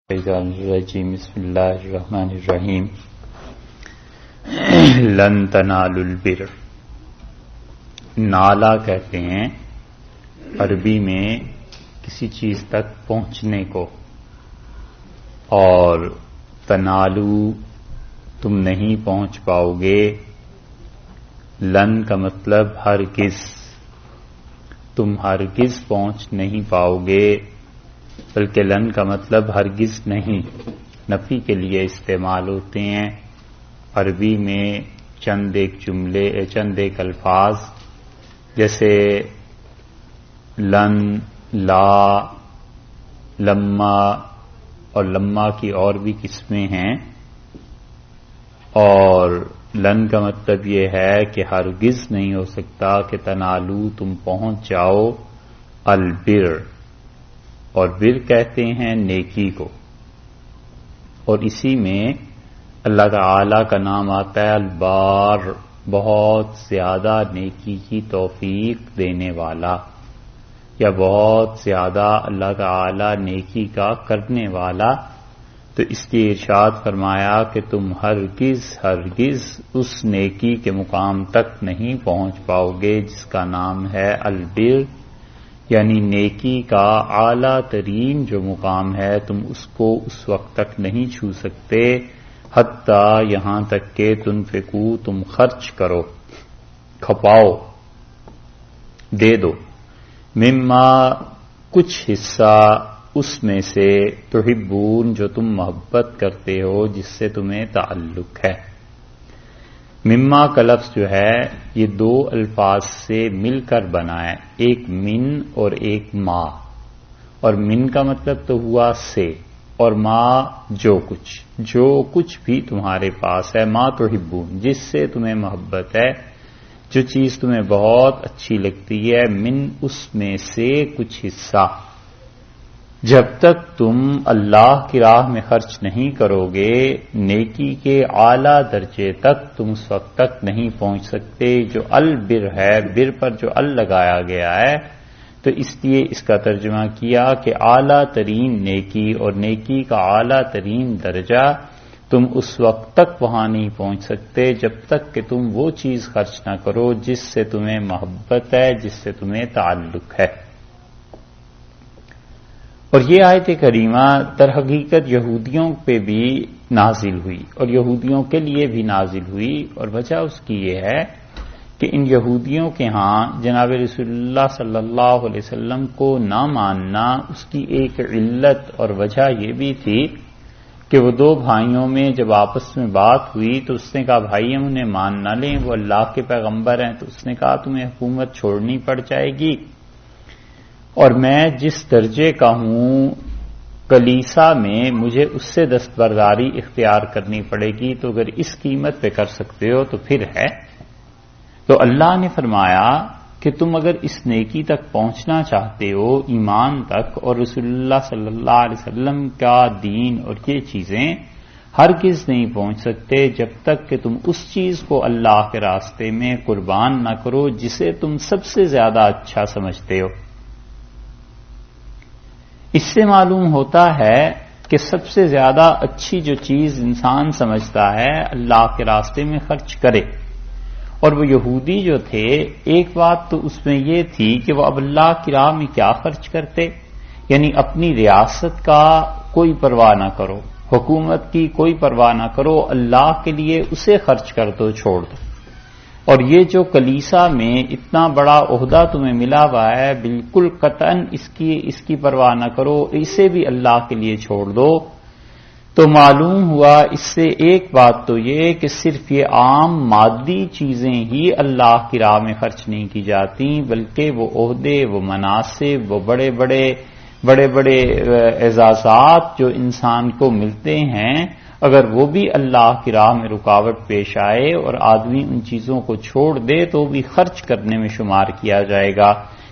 الرجیم بسم اللہ الرحمن الرحیم لن تنالوا البر، نالا کہتے ہیں عربی میں کسی چیز تک پہنچنے کو، اور تنالو تم نہیں پہنچ پاؤ گے. لن کا مطلب ہرگز، تم ہرگز پہنچ نہیں پاؤ گے، بلکہ لن کا مطلب ہرگز نہیں نفی کے لیے استعمال ہوتے ہیں. عربی میں چند ایک الفاظ جیسے لن، لا، لما، اور لما کی اور بھی قسمیں ہیں. اور لن کا مطلب یہ ہے کہ ہرگز نہیں ہو سکتا کہ تنالو تم پہنچ جاؤ البر، اور بر کہتے ہیں نیکی کو. اور اسی میں اللہ تعالی کا نام آتا ہے البار، بہت زیادہ نیکی کی توفیق دینے والا، یا بہت زیادہ اللہ تعالی نیکی کا کرنے والا. تو اس لیے ارشاد فرمایا کہ تم ہرگز اس نیکی کے مقام تک نہیں پہنچ پاؤ گے جس کا نام ہے البر، یعنی نیکی کا اعلیٰ ترین جو مقام ہے تم اس کو اس وقت تک نہیں چھو سکتے حتیٰ یہاں تک کہ تنفقو تم خرچ کرو، کھپاؤ، دے دو، مما کچھ حصہ اس میں سے، تحبون جو تم محبت کرتے ہو، جس سے تمہیں تعلق ہے. مما کا لفظ جو ہے یہ دو الفاظ سے مل کر بنا ہے، ایک من اور ایک ما. اور من کا مطلب تو ہوا سے، اور ما جو کچھ بھی تمہارے پاس ہے، ما تحبون جس سے تمہیں محبت ہے، جو چیز تمہیں بہت اچھی لگتی ہے، من اس میں سے کچھ حصہ. جب تک تم اللہ کی راہ میں خرچ نہیں کرو گے نیکی کے اعلیٰ درجے تک تم اس وقت تک نہیں پہنچ سکتے. جو البر ہے، بر پر جو ال لگایا گیا ہے تو اس لیے اس کا ترجمہ کیا کہ اعلیٰ ترین نیکی اور نیکی کا اعلیٰ ترین درجہ تم اس وقت تک وہاں نہیں پہنچ سکتے جب تک کہ تم وہ چیز خرچ نہ کرو جس سے تمہیں محبت ہے، جس سے تمہیں تعلق ہے. اور یہ آیت کریمہ در حقیقت یہودیوں پہ بھی نازل ہوئی اور یہودیوں کے لیے بھی نازل ہوئی. اور وجہ اس کی یہ ہے کہ ان یہودیوں کے ہاں جناب رسول اللہ صلی اللہ علیہ وسلم کو نہ ماننا، اس کی ایک علت اور وجہ یہ بھی تھی کہ وہ دو بھائیوں میں جب آپس میں بات ہوئی تو اس نے کہا بھائی ہم انہیں مان نہ لیں، وہ اللہ کے پیغمبر ہیں. تو اس نے کہا تمہیں حکومت چھوڑنی پڑ جائے گی، اور میں جس درجے کا ہوں کلیسا میں مجھے اس سے دستبرداری اختیار کرنی پڑے گی. تو اگر اس قیمت پہ کر سکتے ہو تو پھر ہے. تو اللہ نے فرمایا کہ تم اگر اس نیکی تک پہنچنا چاہتے ہو، ایمان تک، اور رسول اللہ صلی اللہ علیہ وسلم کا دین اور یہ چیزیں ہرگز نہیں پہنچ سکتے جب تک کہ تم اس چیز کو اللہ کے راستے میں قربان نہ کرو جسے تم سب سے زیادہ اچھا سمجھتے ہو. اس سے معلوم ہوتا ہے کہ سب سے زیادہ اچھی جو چیز انسان سمجھتا ہے اللہ کے راستے میں خرچ کرے. اور وہ یہودی جو تھے، ایک بات تو اس میں یہ تھی کہ وہ اب اللہ کی راہ میں کیا خرچ کرتے، یعنی اپنی ریاست کا کوئی پرواہ نہ کرو، حکومت کی کوئی پرواہ نہ کرو، اللہ کے لیے اسے خرچ کر دو، چھوڑ دو. اور یہ جو کلیسا میں اتنا بڑا عہدہ تمہیں ملا ہوا ہے، بالکل قطعاً اس کی پرواہ نہ کرو، اسے بھی اللہ کے لیے چھوڑ دو. تو معلوم ہوا اس سے ایک بات تو یہ کہ صرف یہ عام مادی چیزیں ہی اللہ کی راہ میں خرچ نہیں کی جاتی، بلکہ وہ عہدے، وہ مناصب، وہ بڑے بڑے اعزازات جو انسان کو ملتے ہیں، اگر وہ بھی اللہ کی راہ میں رکاوٹ پیش آئے اور آدمی ان چیزوں کو چھوڑ دے تو بھی خرچ کرنے میں شمار کیا جائے گا.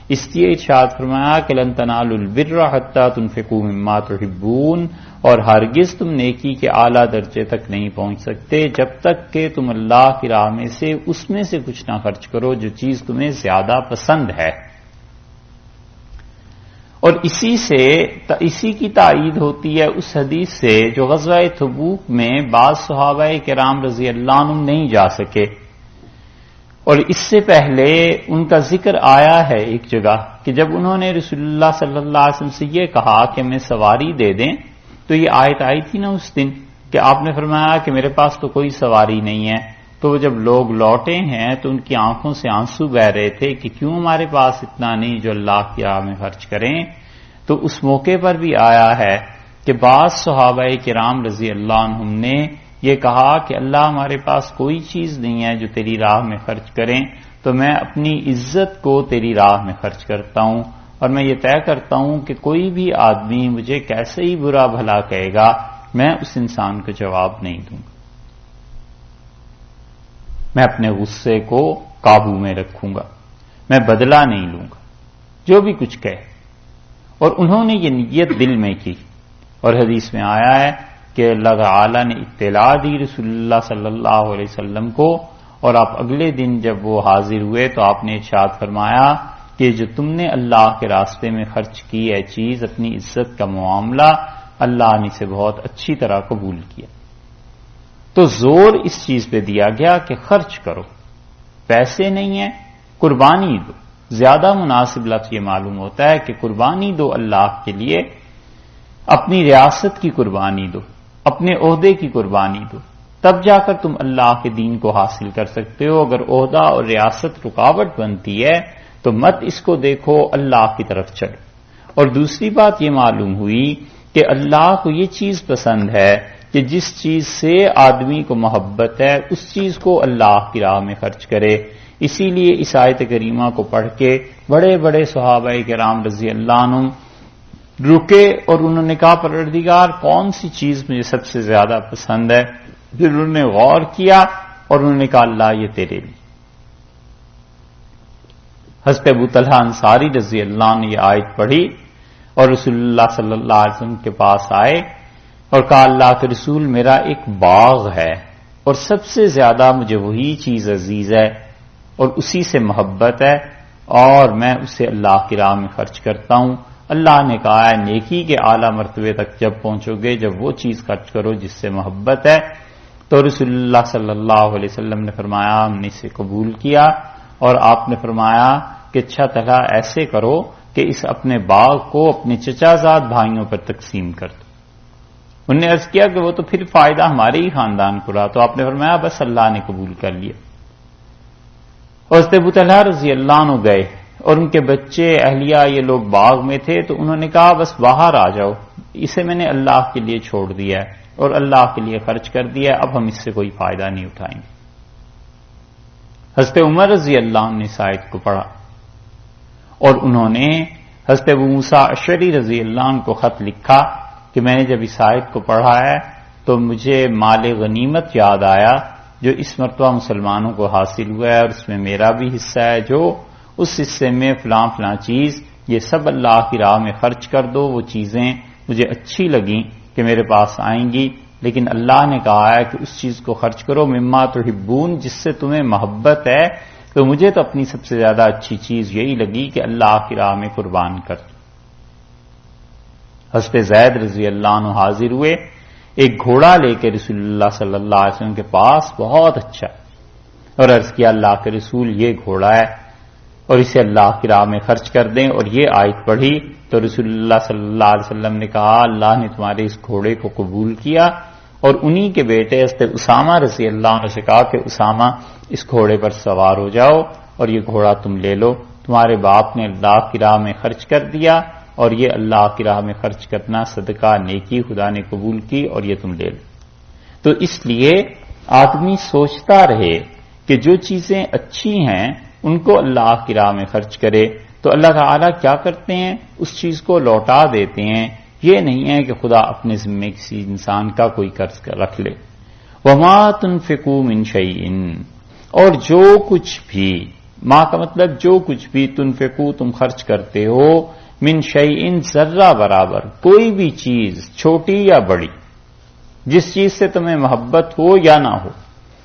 اس لیے ارشاد فرمایا کہ لن تنالوا البر حتى تنفقوا مما تحبون، اور ہرگز تم نیکی کے اعلیٰ درجے تک نہیں پہنچ سکتے جب تک کہ تم اللہ کی راہ میں سے اس میں سے کچھ نہ خرچ کرو جو چیز تمہیں زیادہ پسند ہے. اور اسی کی تائید ہوتی ہے اس حدیث سے جو غزوہ تبوک میں بعض صحابہ کرام رضی اللہ عنہم نہیں جا سکے، اور اس سے پہلے ان کا ذکر آیا ہے ایک جگہ کہ جب انہوں نے رسول اللہ صلی اللہ علیہ وسلم سے یہ کہا کہ ہمیں سواری دے دیں، تو یہ آیت آئی تھی نا اس دن کہ آپ نے فرمایا کہ میرے پاس تو کوئی سواری نہیں ہے۔ تو جب لوگ لوٹے ہیں تو ان کی آنکھوں سے آنسو بہ رہے تھے کہ کیوں ہمارے پاس اتنا نہیں جو اللہ کی راہ میں خرچ کریں۔ تو اس موقع پر بھی آیا ہے کہ بعض صحابہ کرام رضی اللہ عنہم نے یہ کہا کہ اللہ ہمارے پاس کوئی چیز نہیں ہے جو تیری راہ میں خرچ کریں، تو میں اپنی عزت کو تیری راہ میں خرچ کرتا ہوں، اور میں یہ طے کرتا ہوں کہ کوئی بھی آدمی مجھے کیسے ہی برا بھلا کہے گا، میں اس انسان کو جواب نہیں دوں گا، میں اپنے غصے کو قابو میں رکھوں گا، میں بدلہ نہیں لوں گا جو بھی کچھ کہے۔ اور انہوں نے یہ نیت دل میں کی، اور حدیث میں آیا ہے کہ اللہ تعالی نے اطلاع دی رسول اللہ صلی اللہ علیہ وسلم کو، اور آپ اگلے دن جب وہ حاضر ہوئے تو آپ نے ارشاد فرمایا کہ جو تم نے اللہ کے راستے میں خرچ کی ہے چیز، اپنی عزت کا معاملہ، اللہ نے اسے بہت اچھی طرح قبول کیا۔ تو زور اس چیز پہ دیا گیا کہ خرچ کرو، پیسے نہیں ہیں، قربانی دو۔ زیادہ مناسب لفظ یہ معلوم ہوتا ہے کہ قربانی دو اللہ کے لیے، اپنی ریاست کی قربانی دو، اپنے عہدے کی قربانی دو، تب جا کر تم اللہ کے دین کو حاصل کر سکتے ہو۔ اگر عہدہ اور ریاست رکاوٹ بنتی ہے تو مت اس کو دیکھو، اللہ کی طرف چلو۔ اور دوسری بات یہ معلوم ہوئی کہ اللہ کو یہ چیز پسند ہے کہ جس چیز سے آدمی کو محبت ہے اس چیز کو اللہ کی راہ میں خرچ کرے۔ اسی لیے اس آیت کریمہ کو پڑھ کے بڑے بڑے صحابہ کرام رضی اللہ عنہم رکے اور انہوں نے کہا پروردگار کون سی چیز مجھے سب سے زیادہ پسند ہے؟ پھر انہوں نے غور کیا اور انہوں نے کہا اللہ یہ تیرے لیے۔ حضرت ابو طلحہ انصاری رضی اللہ عنہ نے یہ آیت پڑھی اور رسول اللہ صلی اللہ علیہ وسلم کے پاس آئے اور کہا اللہ کے رسول میرا ایک باغ ہے اور سب سے زیادہ مجھے وہی چیز عزیز ہے اور اسی سے محبت ہے اور میں اسے اللہ کی راہ میں خرچ کرتا ہوں۔ اللہ نے کہا ہے نیکی کے اعلیٰ مرتبے تک جب پہنچو گے جب وہ چیز خرچ کرو جس سے محبت ہے۔ تو رسول اللہ صلی اللہ علیہ وسلم نے فرمایا ہم نے اسے قبول کیا، اور آپ نے فرمایا کہ اچھا طرح ایسے کرو کہ اس اپنے باغ کو اپنے چچا زاد بھائیوں پر تقسیم کر دو۔ انہوں نے عرض کیا کہ وہ تو پھر فائدہ ہمارے ہی خاندان کو رہا، تو آپ نے فرمایا بس اللہ نے قبول کر لیا۔ اور حضرت ابو طلحہ رضی اللہ عنہ گئے اور ان کے بچے اہلیہ یہ لوگ باغ میں تھے، تو انہوں نے کہا بس باہر آ جاؤ، اسے میں نے اللہ کے لیے چھوڑ دیا ہے اور اللہ کے لیے خرچ کر دیا ہے، اب ہم اس سے کوئی فائدہ نہیں اٹھائیں گے۔ حضرت عمر رضی اللہ عنہ نے اس آیت کو پڑھا اور انہوں نے حضرت ابو موسیٰ اشعری رضی اللہ عنہ کو خط لکھا کہ میں نے جب اس آیت کو پڑھا ہے تو مجھے مال غنیمت یاد آیا جو اس مرتبہ مسلمانوں کو حاصل ہوا ہے اور اس میں میرا بھی حصہ ہے، جو اس حصے میں فلاں فلاں چیز یہ سب اللہ کی راہ میں خرچ کر دو۔ وہ چیزیں مجھے اچھی لگیں کہ میرے پاس آئیں گی، لیکن اللہ نے کہا ہے کہ اس چیز کو خرچ کرو مما تحبون، جس سے تمہیں محبت ہے، تو مجھے تو اپنی سب سے زیادہ اچھی چیز یہی لگی کہ اللہ کی راہ میں قربان کر دو۔ حضرت زید رضی اللہ عنہ حاضر ہوئے ایک گھوڑا لے کے رسول اللہ صلی اللہ علیہ وسلم کے پاس، بہت اچھا، اور عرض کیا اللہ کے رسول یہ گھوڑا ہے اور اسے اللہ کی راہ میں خرچ کر دیں، اور یہ آیت پڑھی تو رسول اللہ صلی اللہ علیہ وسلم نے کہا اللہ نے تمہارے اس گھوڑے کو قبول کیا، اور انہی کے بیٹے حضرت اسامہ رضی اللہ عنہ سے کہا کہ اسامہ اس گھوڑے پر سوار ہو جاؤ اور یہ گھوڑا تم لے لو، تمہارے باپ نے اللہ کی راہ میں خرچ کر دیا اور یہ اللہ کی راہ میں خرچ کرنا صدقہ نیکی خدا نے قبول کی اور یہ تم لے لو۔ تو اس لیے آدمی سوچتا رہے کہ جو چیزیں اچھی ہیں ان کو اللہ کی راہ میں خرچ کرے، تو اللہ تعالیٰ کیا کرتے ہیں اس چیز کو لوٹا دیتے ہیں۔ یہ نہیں ہے کہ خدا اپنے ذمے کسی انسان کا کوئی قرض رکھ لے۔ وما تنفقوا من شیء، اور جو کچھ بھی، ما کا مطلب جو کچھ بھی، تنفقوا تم خرچ کرتے ہو، من شیء ذرہ برابر، کوئی بھی چیز چھوٹی یا بڑی، جس چیز سے تمہیں محبت ہو یا نہ ہو،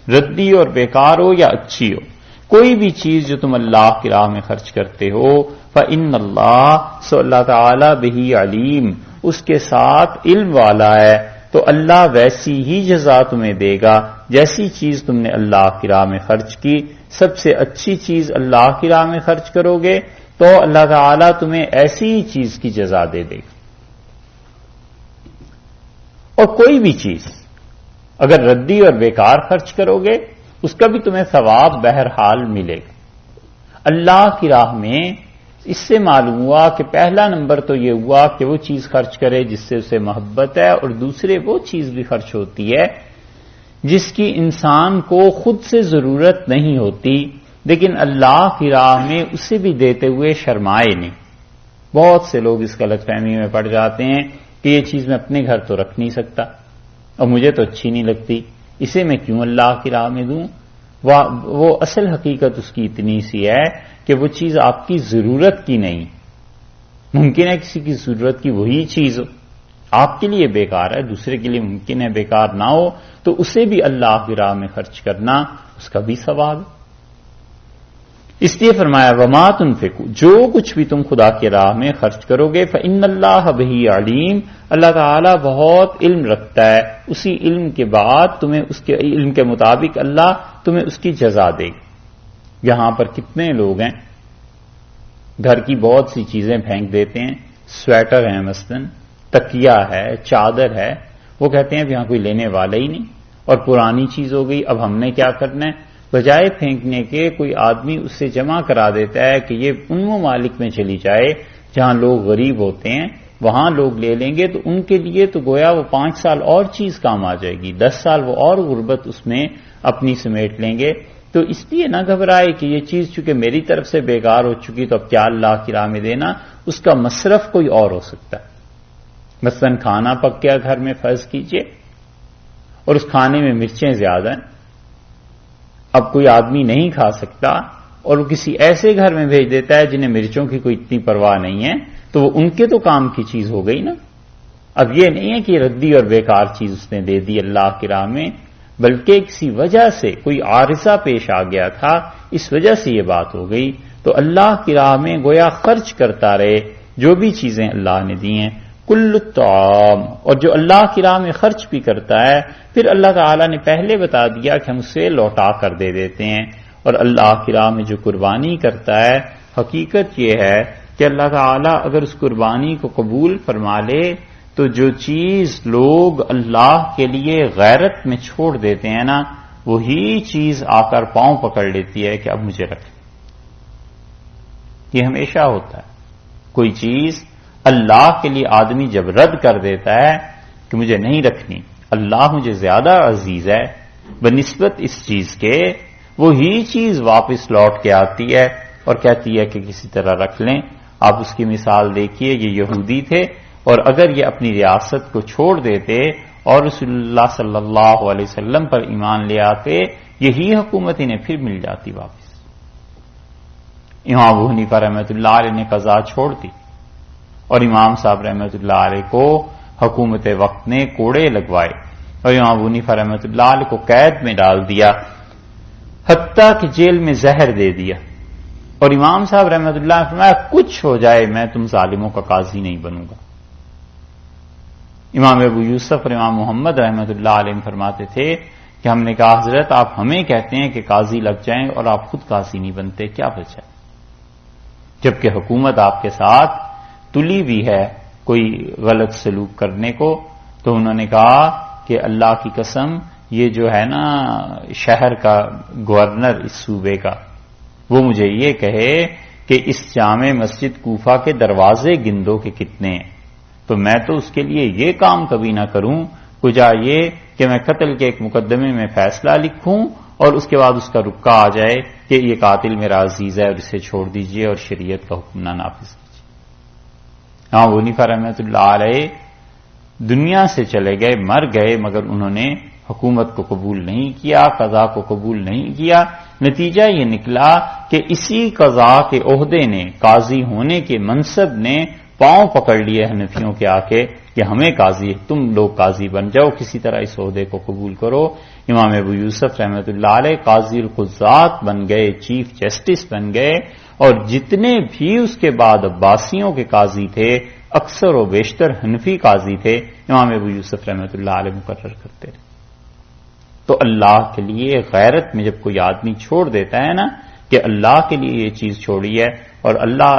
ردی اور بیکار ہو یا اچھی ہو، کوئی بھی چیز جو تم اللہ کی راہ میں خرچ کرتے ہو فإن اللہ سو اللہ تعالی بہی علیم اس کے ساتھ علم والا ہے، تو اللہ ویسی ہی جزا تمہیں دے گا جیسی چیز تم نے اللہ کی راہ میں خرچ کی۔ سب سے اچھی چیز اللہ کی راہ میں خرچ کرو گے تو اللہ تعالیٰ تمہیں ایسی ہی چیز کی جزا دے دے گا۔ اور کوئی بھی چیز اگر ردی اور بیکار خرچ کرو گے اس کا بھی تمہیں ثواب بہرحال ملے گا۔ اللہ کی راہ میں اس سے معلوم ہوا کہ پہلا نمبر تو یہ ہوا کہ وہ چیز خرچ کرے جس سے اسے محبت ہے، اور دوسرے وہ چیز بھی خرچ ہوتی ہے جس کی انسان کو خود سے ضرورت نہیں ہوتی لیکن اللہ کی راہ میں اسے بھی دیتے ہوئے شرمائے نہیں۔ بہت سے لوگ اس غلط فہمی میں پڑ جاتے ہیں کہ یہ چیز میں اپنے گھر تو رکھ نہیں سکتا اور مجھے تو اچھی نہیں لگتی، اسے میں کیوں اللہ کی راہ میں دوں؟ وہ اصل حقیقت اس کی اتنی سی ہے کہ وہ چیز آپ کی ضرورت کی نہیں۔ ممکن ہے کسی کی ضرورت کی وہی چیز ہو، آپ کے لیے بیکار ہے، دوسرے کے لیے ممکن ہے بیکار نہ ہو، تو اسے بھی اللہ کی راہ میں خرچ کرنا اس کا بھی ثواب ہے۔ اس لیے فرمایا وما تنفقوا، جو کچھ بھی تم خدا کی راہ میں خرچ کرو گے فإن اللہ بہ علیم، اللہ تعالیٰ بہت علم رکھتا ہے، اسی علم کے بعد تمہیں اس کے علم کے مطابق اللہ تمہیں اس کی جزا دے گا۔ یہاں پر کتنے لوگ ہیں گھر کی بہت سی چیزیں پھینک دیتے ہیں، سویٹر ہے مثلاً، تکیا ہے، چادر ہے، وہ کہتے ہیں یہاں کوئی لینے والا ہی نہیں اور پرانی چیز ہو گئی، اب ہم نے کیا کرنا ہے؟ بجائے پھینکنے کے کوئی آدمی اس سے جمع کرا دیتا ہے کہ یہ ان ممالک میں چلی جائے جہاں لوگ غریب ہوتے ہیں، وہاں لوگ لے لیں گے تو ان کے لیے تو گویا وہ 5 سال اور چیز کام آ جائے گی، 10 سال وہ اور غربت اس میں اپنی سمیٹ لیں گے۔ تو اس لیے نہ گھبرائے کہ یہ چیز چونکہ میری طرف سے بیکار ہو چکی تو اب کیا اللہ کی راہ میں دینا، اس کا مصرف کوئی اور ہو سکتا ہے۔ مثلاً کھانا پک گیا گھر میں فرض کیجئے اور اس کھانے میں مرچیں زیادہ ہیں، اب کوئی آدمی نہیں کھا سکتا اور وہ کسی ایسے گھر میں بھیج دیتا ہے جنہیں مرچوں کی کوئی اتنی پرواہ نہیں ہے، تو وہ ان کے تو کام کی چیز ہو گئی نا۔ اب یہ نہیں ہے کہ ردی اور بیکار چیز اس نے دے دی اللہ کی راہ میں، بلکہ کسی وجہ سے کوئی عارضہ پیش آ گیا تھا، اس وجہ سے یہ بات ہو گئی۔ تو اللہ کی راہ میں گویا خرچ کرتا رہے جو بھی چیزیں اللہ نے دی ہیں۔ کل الطعام، اور جو اللہ کی راہ میں خرچ بھی کرتا ہے پھر اللہ تعالیٰ نے پہلے بتا دیا کہ ہم اسے لوٹا کر دے دیتے ہیں۔ اور اللہ کی راہ میں جو قربانی کرتا ہے حقیقت یہ ہے کہ اللہ تعالیٰ اگر اس قربانی کو قبول فرما لے تو جو چیز لوگ اللہ کے لیے غیرت میں چھوڑ دیتے ہیں نا، وہی چیز آ کر پاؤں پکڑ لیتی ہے کہ اب مجھے رکھ۔ یہ ہمیشہ ہوتا ہے، کوئی چیز اللہ کے لیے آدمی جب رد کر دیتا ہے کہ مجھے نہیں رکھنی، اللہ مجھے زیادہ عزیز ہے بنسبت اس چیز کے، وہی چیز واپس لوٹ کے آتی ہے اور کہتی ہے کہ کسی طرح رکھ لیں۔ آپ اس کی مثال دیکھیے، یہ یہودی تھے اور اگر یہ اپنی ریاست کو چھوڑ دیتے اور رسول اللہ صلی اللہ علیہ وسلم پر ایمان لے آتے، یہی حکومت انہیں پھر مل جاتی واپس۔ امام ابو حنیفہ رحمۃ اللہ علیہ نے قضا چھوڑ دی اور امام صاحب رحمۃ اللہ علیہ کو حکومت وقت نے کوڑے لگوائے اور امام ابو حنیفہ رحمۃ اللہ علیہ کو قید میں ڈال دیا، حتیٰ کہ جیل میں زہر دے دیا۔ اور امام صاحب رحمۃ اللہ نے فرمایا کچھ ہو جائے میں تم ظالموں کا قاضی نہیں بنوں گا۔ امام ابو یوسف اور امام محمد رحمۃ اللہ علیہ فرماتے تھے کہ ہم نے کہا حضرت آپ ہمیں کہتے ہیں کہ قاضی لگ جائیں اور آپ خود قاضی نہیں بنتے، کیا وجہ ہے؟ جبکہ حکومت آپ کے ساتھ تلی بھی ہے کوئی غلط سلوک کرنے کو۔ تو انہوں نے کہا کہ اللہ کی قسم یہ جو ہے نا شہر کا گورنر اس صوبے کا، وہ مجھے یہ کہے کہ اس جامع مسجد کوفہ کے دروازے گندو کے کتنے ہیں، تو میں تو اس کے لیے یہ کام کبھی نہ کروں، کجا یہ کہ میں قتل کے ایک مقدمے میں فیصلہ لکھوں اور اس کے بعد اس کا رکا آ جائے کہ یہ قاتل میرا عزیز ہے اور اسے چھوڑ دیجئے اور شریعت کا حکم نہ نافذ کیجیے۔ ہاں ابو حنیفہ رحمۃ اللہ علیہ دنیا سے چلے گئے، مر گئے، مگر انہوں نے حکومت کو قبول نہیں کیا، قضا کو قبول نہیں کیا۔ نتیجہ یہ نکلا کہ اسی قضا کے عہدے نے، قاضی ہونے کے منصب نے پاؤں پکڑ لیے حنفیوں کے آ کے کہ ہمیں قاضی، تم لوگ قاضی بن جاؤ، کسی طرح اس عہدے کو قبول کرو۔ امام ابو یوسف رحمۃ اللہ علیہ قاضی القضات بن گئے، چیف جسٹس بن گئے، اور جتنے بھی اس کے بعد عباسیوں کے قاضی تھے اکثر و بیشتر حنفی قاضی تھے، امام ابو یوسف رحمۃ اللہ علیہ مقرر کرتے تھے۔ تو اللہ کے لیے غیرت میں جب کوئی آدمی چھوڑ دیتا ہے نا کہ اللہ کے لیے یہ چیز چھوڑی ہے اور اللہ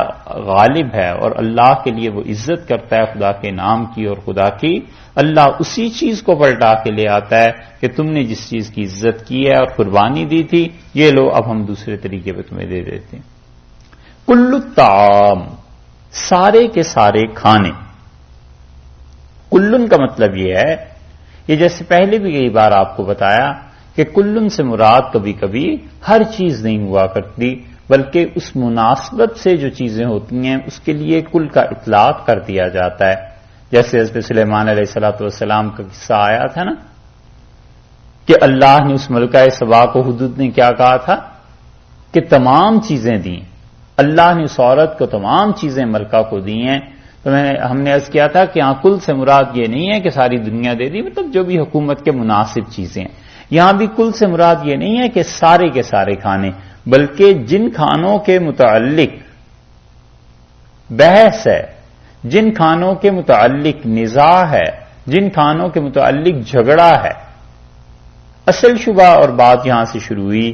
غالب ہے اور اللہ کے لیے وہ عزت کرتا ہے خدا کے نام کی اور خدا کی، اللہ اسی چیز کو پلٹا کے لے آتا ہے کہ تم نے جس چیز کی عزت کی ہے اور قربانی دی تھی، یہ لو اب ہم دوسرے طریقے پہ تمہیں دے دیتے ہیں۔ کل الطعام، سارے کے سارے کھانے۔ کلن کا مطلب یہ ہے، یہ جیسے پہلے بھی کئی بار آپ کو بتایا کہ کلن سے مراد کبھی کبھی ہر چیز نہیں ہوا کرتی، بلکہ اس مناسبت سے جو چیزیں ہوتی ہیں اس کے لیے کل کا اطلاق کر دیا جاتا ہے۔ جیسے حضرت سلیمان علیہ الصلوۃ والسلام کا قصہ آیا تھا نا کہ اللہ نے اس ملکہ سبا کو حدود نے کیا کہا تھا کہ تمام چیزیں دیں، اللہ نے اس عورت کو تمام چیزیں ملکہ کو دی ہیں۔ تو ہم نے عرض کیا تھا کہ یہاں کل سے مراد یہ نہیں ہے کہ ساری دنیا دے دی، مطلب جو بھی حکومت کے مناسب چیزیں ہیں۔ یہاں بھی کل سے مراد یہ نہیں ہے کہ سارے کے سارے کھانے، بلکہ جن کھانوں کے متعلق بحث ہے، جن کھانوں کے متعلق نزاع ہے، جن کھانوں کے متعلق جھگڑا ہے۔ اصل شبہ اور بات یہاں سے شروع ہوئی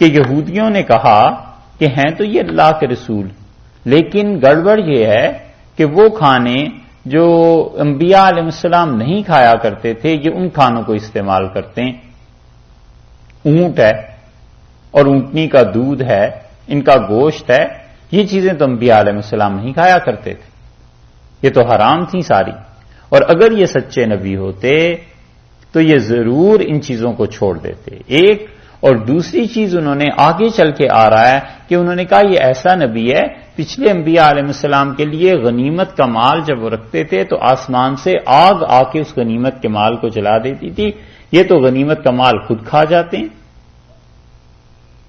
کہ یہودیوں نے کہا کہ ہیں تو یہ اللہ کے رسول، لیکن گڑبڑ یہ ہے کہ وہ کھانے جو انبیاء علیہ السلام نہیں کھایا کرتے تھے یہ ان کھانوں کو استعمال کرتے ہیں۔ اونٹ ہے اور اونٹنی کا دودھ ہے، ان کا گوشت ہے، یہ چیزیں تو انبیاء علیہ السلام نہیں کھایا کرتے تھے، یہ تو حرام تھیں ساری۔ اور اگر یہ سچے نبی ہوتے تو یہ ضرور ان چیزوں کو چھوڑ دیتے۔ ایک اور دوسری چیز انہوں نے آگے چل کے آ رہا ہے کہ انہوں نے کہا یہ ایسا نبی ہے، پچھلے انبیاء علیہ السلام کے لیے غنیمت کا مال جب وہ رکھتے تھے تو آسمان سے آگ آ کے اس غنیمت کے مال کو جلا دیتی تھی، یہ تو غنیمت کا مال خود کھا جاتے ہیں۔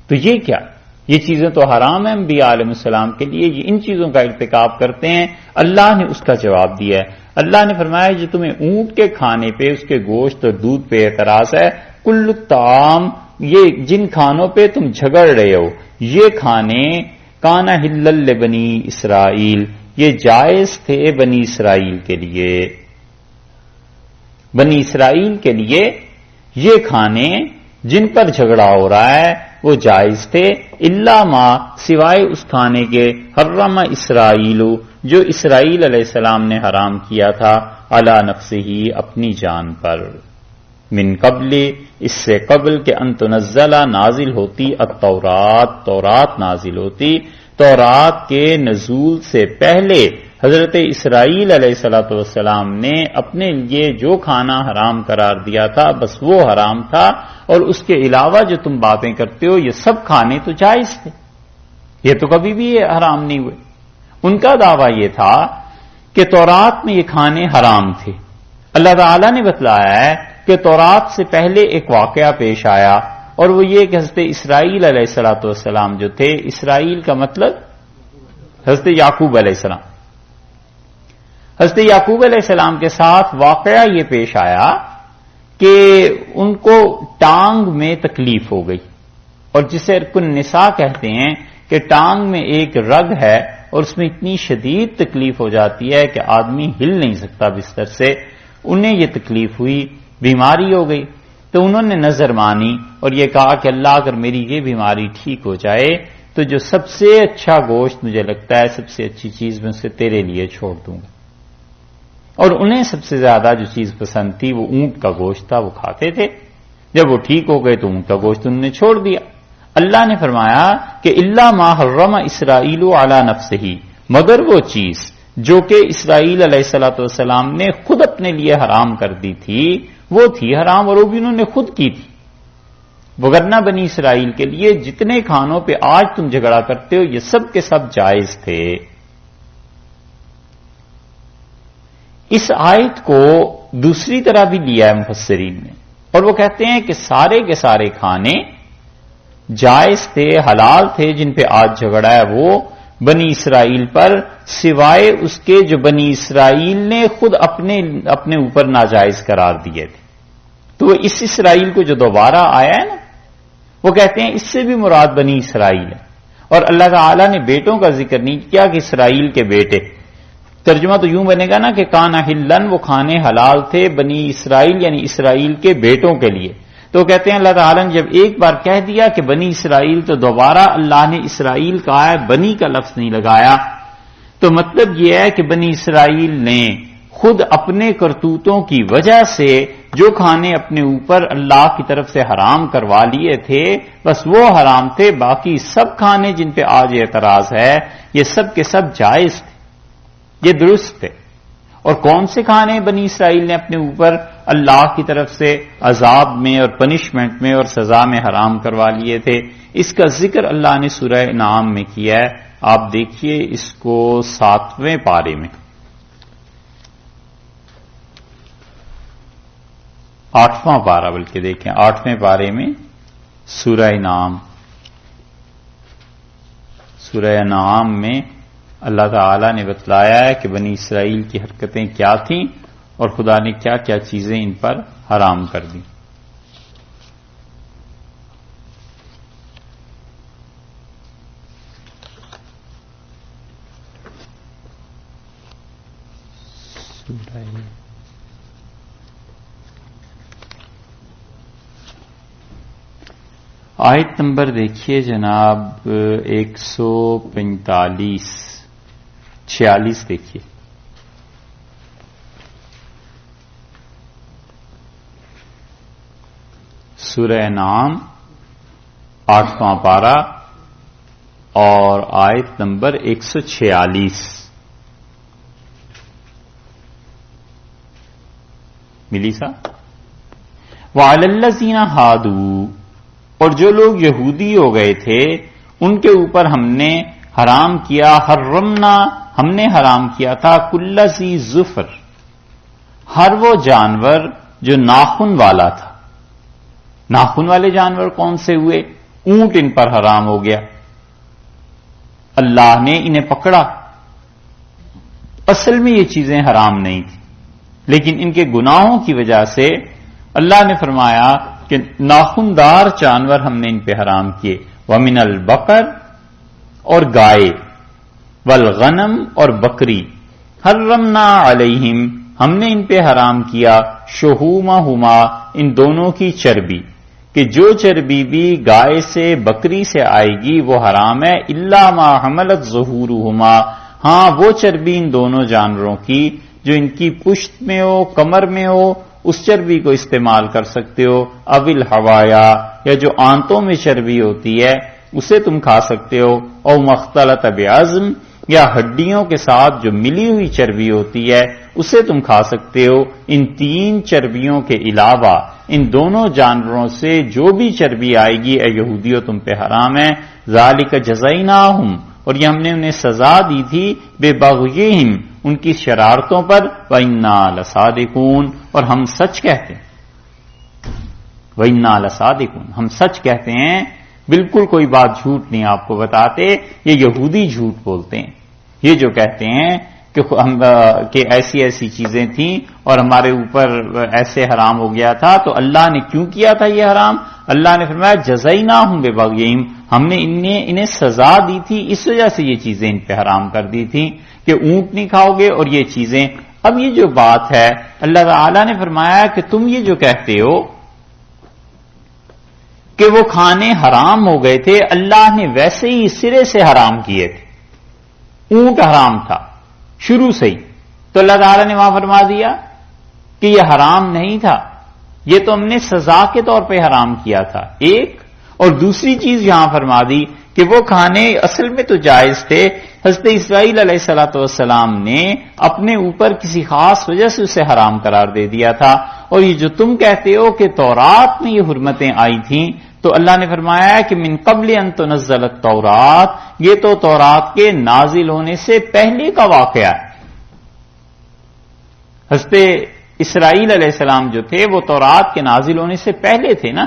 تو یہ کیا، یہ چیزیں تو حرام ہیں انبیاء علیہ السلام کے لیے، یہ ان چیزوں کا ارتکاب کرتے ہیں۔ اللہ نے اس کا جواب دیا ہے، اللہ نے فرمایا جو تمہیں اونٹ کے کھانے پہ، اس کے گوشت اور دودھ پہ اعتراض ہے، کل الطعام، یہ جن کھانوں پہ تم جھگڑ رہے ہو یہ کھانے کانا حلل لبنی اسرائیل، یہ جائز تھے بنی اسرائیل کے لیے، بنی اسرائیل کے لیے یہ کھانے جن پر جھگڑا ہو رہا ہے وہ جائز تھے، الا ما، سوائے اس کھانے کے، حرم اسرائیل، جو اسرائیل علیہ السلام نے حرام کیا تھا، علی نفسہ، اپنی جان پر، من قبل، اس سے قبل کہ ان تنزل، نازل ہوتی، التورات، تورات نازل ہوتی، تورات کے نزول سے پہلے حضرت اسرائیل علیہ الصلوۃ والسلام نے اپنے لیے جو کھانا حرام قرار دیا تھا بس وہ حرام تھا، اور اس کے علاوہ جو تم باتیں کرتے ہو یہ سب کھانے تو جائز تھے، یہ تو کبھی بھی حرام نہیں ہوئے۔ ان کا دعویٰ یہ تھا کہ تورات میں یہ کھانے حرام تھے۔ اللہ تعالیٰ نے بتلایا ہے کہ تورات سے پہلے ایک واقعہ پیش آیا، اور وہ یہ کہ حضرت اسرائیل علیہ الصلوۃ والسلام جو تھے، اسرائیل کا مطلب حضرت یعقوب علیہ السلام، حضرت یعقوب علیہ السلام کے ساتھ واقعہ یہ پیش آیا کہ ان کو ٹانگ میں تکلیف ہو گئی، اور جسے کن نساء کہتے ہیں کہ ٹانگ میں ایک رگ ہے اور اس میں اتنی شدید تکلیف ہو جاتی ہے کہ آدمی ہل نہیں سکتا بستر سے، انہیں یہ تکلیف ہوئی، بیماری ہو گئی، تو انہوں نے نظر مانی اور یہ کہا کہ اللہ اگر میری یہ بیماری ٹھیک ہو جائے تو جو سب سے اچھا گوشت مجھے لگتا ہے، سب سے اچھی چیز میں اسے تیرے لیے چھوڑ دوں گا۔ اور انہیں سب سے زیادہ جو چیز پسند تھی وہ اونٹ کا گوشت تھا، وہ کھاتے تھے۔ جب وہ ٹھیک ہو گئے تو اونٹ کا گوشت انہوں نے چھوڑ دیا۔ اللہ نے فرمایا کہ الا ما حرم اسرائیل علی نفسہ، مگر وہ چیز جو کہ اسرائیل علیہ الصلوۃ والسلام نے خود اپنے لیے حرام کر دی تھی، وہ تھی حرام، اور وہ بھی انہوں نے خود کی تھی۔ وگرنہ بنی اسرائیل کے لیے جتنے کھانوں پہ آج تم جھگڑا کرتے ہو یہ سب کے سب جائز تھے۔ اس آیت کو دوسری طرح بھی لیا ہے مفسرین نے، اور وہ کہتے ہیں کہ سارے کے سارے کھانے جائز تھے، حلال تھے، جن پہ آج جھگڑا ہے وہ بنی اسرائیل پر سوائے اس کے جو بنی اسرائیل نے خود اپنے اوپر ناجائز قرار دیے تھے. تو وہ اس اسرائیل کو جو دوبارہ آیا ہے نا، وہ کہتے ہیں اس سے بھی مراد بنی اسرائیل ہے. اور اللہ تعالیٰ نے بیٹوں کا ذکر نہیں کیا کہ اسرائیل کے بیٹے. ترجمہ تو یوں بنے گا نا کہ کانا ہلن، وہ کھانے حلال تھے بنی اسرائیل یعنی اسرائیل کے بیٹوں کے لیے. تو کہتے ہیں اللہ تعالیٰ نے جب ایک بار کہہ دیا کہ بنی اسرائیل، تو دوبارہ اللہ نے اسرائیل کہا ہے، بنی کا لفظ نہیں لگایا. تو مطلب یہ ہے کہ بنی اسرائیل نے خود اپنے کرتوتوں کی وجہ سے جو کھانے اپنے اوپر اللہ کی طرف سے حرام کروا لیے تھے، بس وہ حرام تھے. باقی سب کھانے جن پہ آج اعتراض ہے یہ سب کے سب جائز تھے، یہ درست تھے. اور کون سے کھانے بنی اسرائیل نے اپنے اوپر اللہ کی طرف سے عذاب میں اور پنشمنٹ میں اور سزا میں حرام کروا لیے تھے، اس کا ذکر اللہ نے سورہ انعام میں کیا ہے. آپ دیکھیے اس کو 7ویں پارے میں، 8واں پارہ بلکہ دیکھیں، 8ویں پارے میں سورہ انعام میں اللہ تعالی نے بتلایا ہے کہ بنی اسرائیل کی حرکتیں کیا تھیں اور خدا نے کیا کیا چیزیں ان پر حرام کر دیں. آیت نمبر دیکھیے جناب 145-46 دیکھیے. سورہ انعام 8واں پارہ اور آیت نمبر 146 ملی سا. وَعَلَى الَّذِينَ هَادُوا، اور جو لوگ یہودی ہو گئے تھے ان کے اوپر ہم نے حرام کیا، حرمنا، ہم نے حرام کیا تھا، کل ذی ظفر، ہر وہ جانور جو ناخن والا تھا. ناخن والے جانور کون سے ہوئے؟ اونٹ ان پر حرام ہو گیا. اللہ نے انہیں پکڑا. اصل میں یہ چیزیں حرام نہیں تھیں، لیکن ان کے گناہوں کی وجہ سے اللہ نے فرمایا کہ ناخندار جانور ہم نے ان پہ حرام کیے. وَمِنَ الْبَقَرِ، اور گائے، وَالْغَنَمِ، اور بکری، حرمنا علیہم، ہم نے ان پہ حرام کیا، شہومہما، ان دونوں کی چربی، کہ جو چربی بھی گائے سے بکری سے آئے گی وہ حرام ہے. الا ما حملت ظہورہما، ہاں وہ چربی ان دونوں جانوروں کی جو ان کی پشت میں ہو، کمر میں ہو، اس چربی کو استعمال کر سکتے ہو. اول ہوایا، یا جو آنتوں میں چربی ہوتی ہے اسے تم کھا سکتے ہو. او مختلط بعظم، یا ہڈیوں کے ساتھ جو ملی ہوئی چربی ہوتی ہے اسے تم کھا سکتے ہو. ان 3 چربیوں کے علاوہ ان دونوں جانوروں سے جو بھی چربی آئے گی اے یہودیوں تم پہ حرام ہے. ذالک جزیناہم، اور یہ ہم نے انہیں سزا دی تھی، بے بغیہم، ان کی شرارتوں پر، وَإِنَّا لَصَادِقُونَ، اور ہم سچ کہتے ہیں. وَإِنَّا لَصَادِقُونَ، ہم سچ کہتے ہیں، بالکل کوئی بات جھوٹ نہیں آپ کو بتاتے. یہ یہودی جھوٹ بولتے ہیں، یہ جو کہتے ہیں کہ ایسی ایسی چیزیں تھیں اور ہمارے اوپر ایسے حرام ہو گیا تھا. تو اللہ نے کیوں کیا تھا یہ حرام؟ اللہ نے فرمایا جزیناہم ببغیہم، ہم نے انہیں سزا دی تھی، اس وجہ سے یہ چیزیں ان پہ حرام کر دی تھی کہ اونٹ نہیں کھاؤ گے اور یہ چیزیں. اب یہ جو بات ہے اللہ تعالی نے فرمایا کہ تم یہ جو کہتے ہو کہ وہ کھانے حرام ہو گئے تھے، اللہ نے ویسے ہی سرے سے حرام کیے تھے. اونٹ حرام تھا شروع سے ہی، تو اللہ تعالیٰ نے وہاں فرما دیا کہ یہ حرام نہیں تھا، یہ تو ہم نے سزا کے طور پہ حرام کیا تھا. ایک اور دوسری چیز یہاں فرما دی کہ وہ کھانے اصل میں تو جائز تھے، حضرت اسماعیل علیہ السلام نے اپنے اوپر کسی خاص وجہ سے اسے حرام قرار دے دیا تھا. اور یہ جو تم کہتے ہو کہ تورات میں یہ حرمتیں آئی تھیں، تو اللہ نے فرمایا کہ من قبل ان تنزل التورات، یہ تو تورات کے نازل ہونے سے پہلے کا واقعہ ہے. حضرت اسرائیل علیہ السلام جو تھے وہ تورات کے نازل ہونے سے پہلے تھے نا،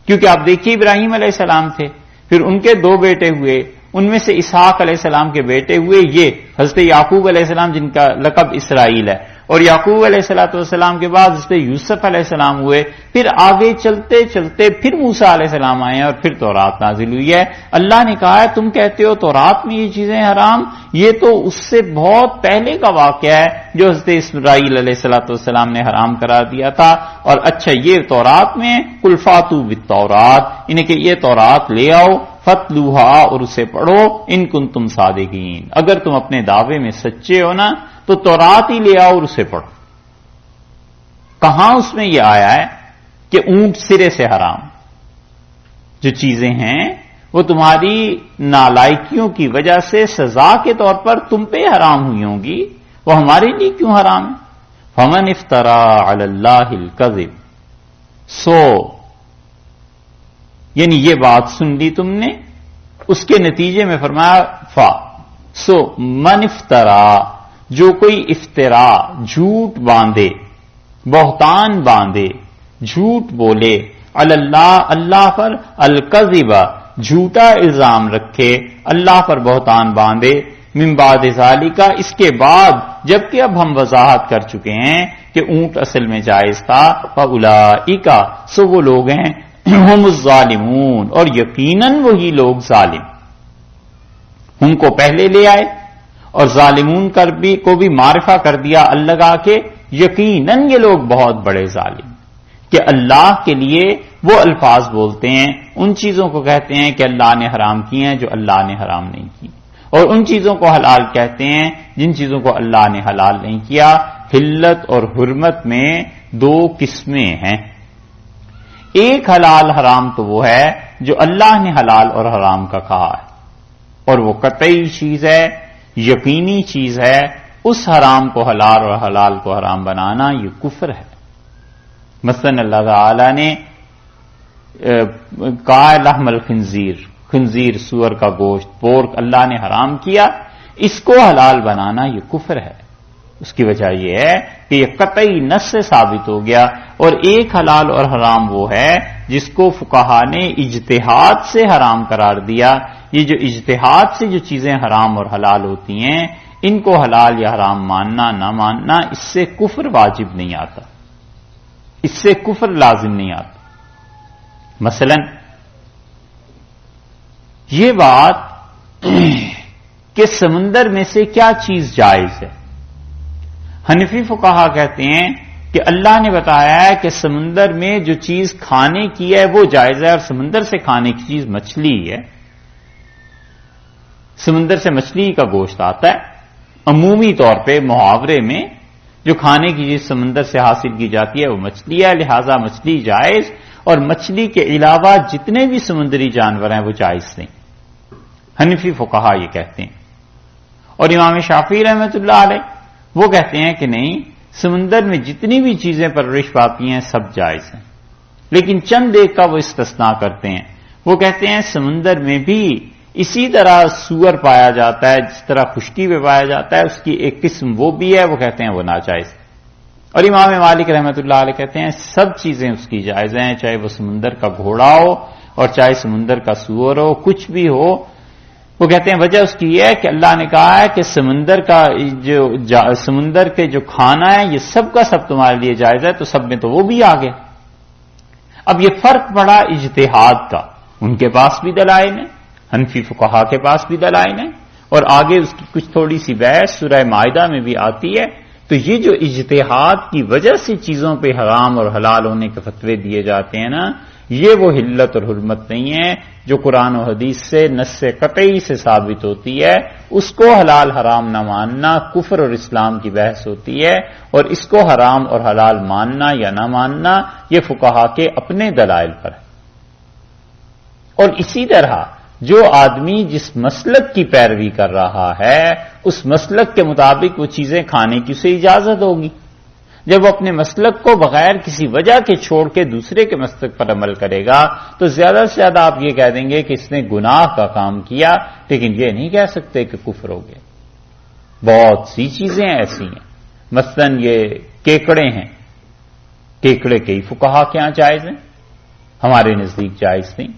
کیونکہ آپ دیکھیے ابراہیم علیہ السلام تھے، پھر ان کے 2 بیٹے ہوئے، ان میں سے اسحاق علیہ السلام کے بیٹے ہوئے یہ حضرت یعقوب علیہ السلام، جن کا لقب اسرائیل ہے، اور یعقوب علیہ السلام کے بعد حضرت یوسف علیہ السلام ہوئے، پھر آگے چلتے چلتے پھر موسیٰ علیہ السلام آئے اور پھر تورات نازل ہوئی ہے۔ اللہ نے کہا ہے تم کہتے ہو تورات میں یہ چیزیں حرام، یہ تو اس سے بہت پہلے کا واقعہ ہے جو حضرت اسرائیل علیہ السلام نے حرام قرار دیا تھا، اور اچھا یہ تورات میں قل فاتوا بالتورات، انہیں کہ یہ تورات لے آؤ، فتلوہا، اور اسے پڑھو، ان کنتم صادقین، اگر تم اپنے دعوے میں سچے ہو نا تو تورات ہی لے آؤ اور اسے پڑھو۔ کہاں اس میں یہ آیا ہے کہ اونٹ سرے سے حرام؟ جو چیزیں ہیں وہ تمہاری نالائکیوں کی وجہ سے سزا کے طور پر تم پہ حرام ہوئی ہوں گی، وہ ہمارے لیے کیوں حرام ہے؟ فمن افترا علی اللہ الکذب، سو یعنی یہ بات سن لی تم نے، اس کے نتیجے میں فرمایا سو من افترا، جو کوئی افطرا جھوٹ باندھے، بہتان باندھے، جھوٹ بولے، علی اللہ، اللہ پر، الکذب، جھوٹا الزام رکھے، اللہ پر بہتان باندھے، من بعد ذالک، اس کے بعد جبکہ اب ہم وضاحت کر چکے ہیں کہ اونٹ اصل میں جائز تھا، فاولئک، سو وہ لوگ ہیں ہم الظالمون، اور یقیناً وہی لوگ ظالم، ان کو پہلے لے آئے اور ظالمون کو بھی معرفہ کر دیا اللہ کے، یقیناً یہ لوگ بہت بڑے ظالم، کہ اللہ کے لیے وہ الفاظ بولتے ہیں، ان چیزوں کو کہتے ہیں کہ اللہ نے حرام کی ہیں جو اللہ نے حرام نہیں کی، اور ان چیزوں کو حلال کہتے ہیں جن چیزوں کو اللہ نے حلال نہیں کیا۔ حلت اور حرمت میں دو قسمیں ہیں، ایک حلال حرام تو وہ ہے جو اللہ نے حلال اور حرام کا کہا ہے، اور وہ قطعی چیز ہے، یقینی چیز ہے، اس حرام کو حلال اور حلال کو حرام بنانا یہ کفر ہے۔ مثلا اللہ تعالی نے کہا لحم الخنزیر، خنزیر سور کا گوشت، پورک اللہ نے حرام کیا، اس کو حلال بنانا یہ کفر ہے۔ اس کی وجہ یہ ہے کہ یہ قطعی نص سے ثابت ہو گیا، اور ایک حلال اور حرام وہ ہے جس کو فقہا نے اجتہاد سے حرام قرار دیا۔ یہ جو اجتہاد سے جو چیزیں حرام اور حلال ہوتی ہیں، ان کو حلال یا حرام ماننا نہ ماننا، اس سے کفر واجب نہیں آتا، اس سے کفر لازم نہیں آتا۔ مثلا یہ بات کہ سمندر میں سے کیا چیز جائز ہے، حنفی فقہا کہتے ہیں کہ اللہ نے بتایا ہے کہ سمندر میں جو چیز کھانے کی ہے وہ جائز ہے، اور سمندر سے کھانے کی چیز مچھلی ہے، سمندر سے مچھلی کا گوشت آتا ہے، عمومی طور پہ محاورے میں جو کھانے کی چیز سمندر سے حاصل کی جاتی ہے وہ مچھلی ہے، لہذا مچھلی جائز، اور مچھلی کے علاوہ جتنے بھی سمندری جانور ہیں وہ جائز نہیں، حنفی فقہا یہ کہتے ہیں۔ اور امام شافعی رحمۃ اللہ علیہ وہ کہتے ہیں کہ نہیں، سمندر میں جتنی بھی چیزیں پرورش پاتی ہیں سب جائز ہیں، لیکن چند ایک کا وہ استثناء کرتے ہیں۔ وہ کہتے ہیں سمندر میں بھی اسی طرح سور پایا جاتا ہے جس طرح خشکی میں پایا جاتا ہے، اس کی ایک قسم وہ بھی ہے، وہ کہتے ہیں وہ ناجائز۔ اور امام مالک رحمۃ اللہ علیہ کہتے ہیں سب چیزیں اس کی جائز ہیں، چاہے وہ سمندر کا گھوڑا ہو اور چاہے سمندر کا سور ہو، کچھ بھی ہو۔ وہ کہتے ہیں وجہ اس کی یہ ہے کہ اللہ نے کہا ہے کہ سمندر کا سمندر کے جو کھانا ہے یہ سب کا سب تمہارے لیے جائز ہے، تو سب میں تو وہ بھی آ گیا۔ اب یہ فرق پڑا اجتہاد کا، ان کے پاس بھی دلائل ہیں، حنفی فقہا کے پاس بھی دلائل ہیں، اور آگے اس کی کچھ تھوڑی سی بحث سورہ مائدہ میں بھی آتی ہے۔ تو یہ جو اجتہاد کی وجہ سے چیزوں پہ حرام اور حلال ہونے کے فتوے دیے جاتے ہیں نا، یہ وہ حلت اور حرمت نہیں ہے جو قرآن و حدیث سے نص قطعی سے ثابت ہوتی ہے، اس کو حلال حرام نہ ماننا کفر اور اسلام کی بحث ہوتی ہے، اور اس کو حرام اور حلال ماننا یا نہ ماننا یہ فقہا کے اپنے دلائل پر ہے۔ اور اسی طرح جو آدمی جس مسلک کی پیروی کر رہا ہے اس مسلک کے مطابق وہ چیزیں کھانے کی اسے اجازت ہوگی۔ جب وہ اپنے مسلک کو بغیر کسی وجہ کے چھوڑ کے دوسرے کے مسلک پر عمل کرے گا تو زیادہ سے زیادہ آپ یہ کہہ دیں گے کہ اس نے گناہ کا کام کیا، لیکن یہ نہیں کہہ سکتے کہ کفر ہو گیا۔ بہت سی چیزیں ایسی ہیں، مثلا یہ کیکڑے ہیں، کیکڑے کئی فقہا کے ہاں جائز ہیں، ہمارے نزدیک جائز نہیں۔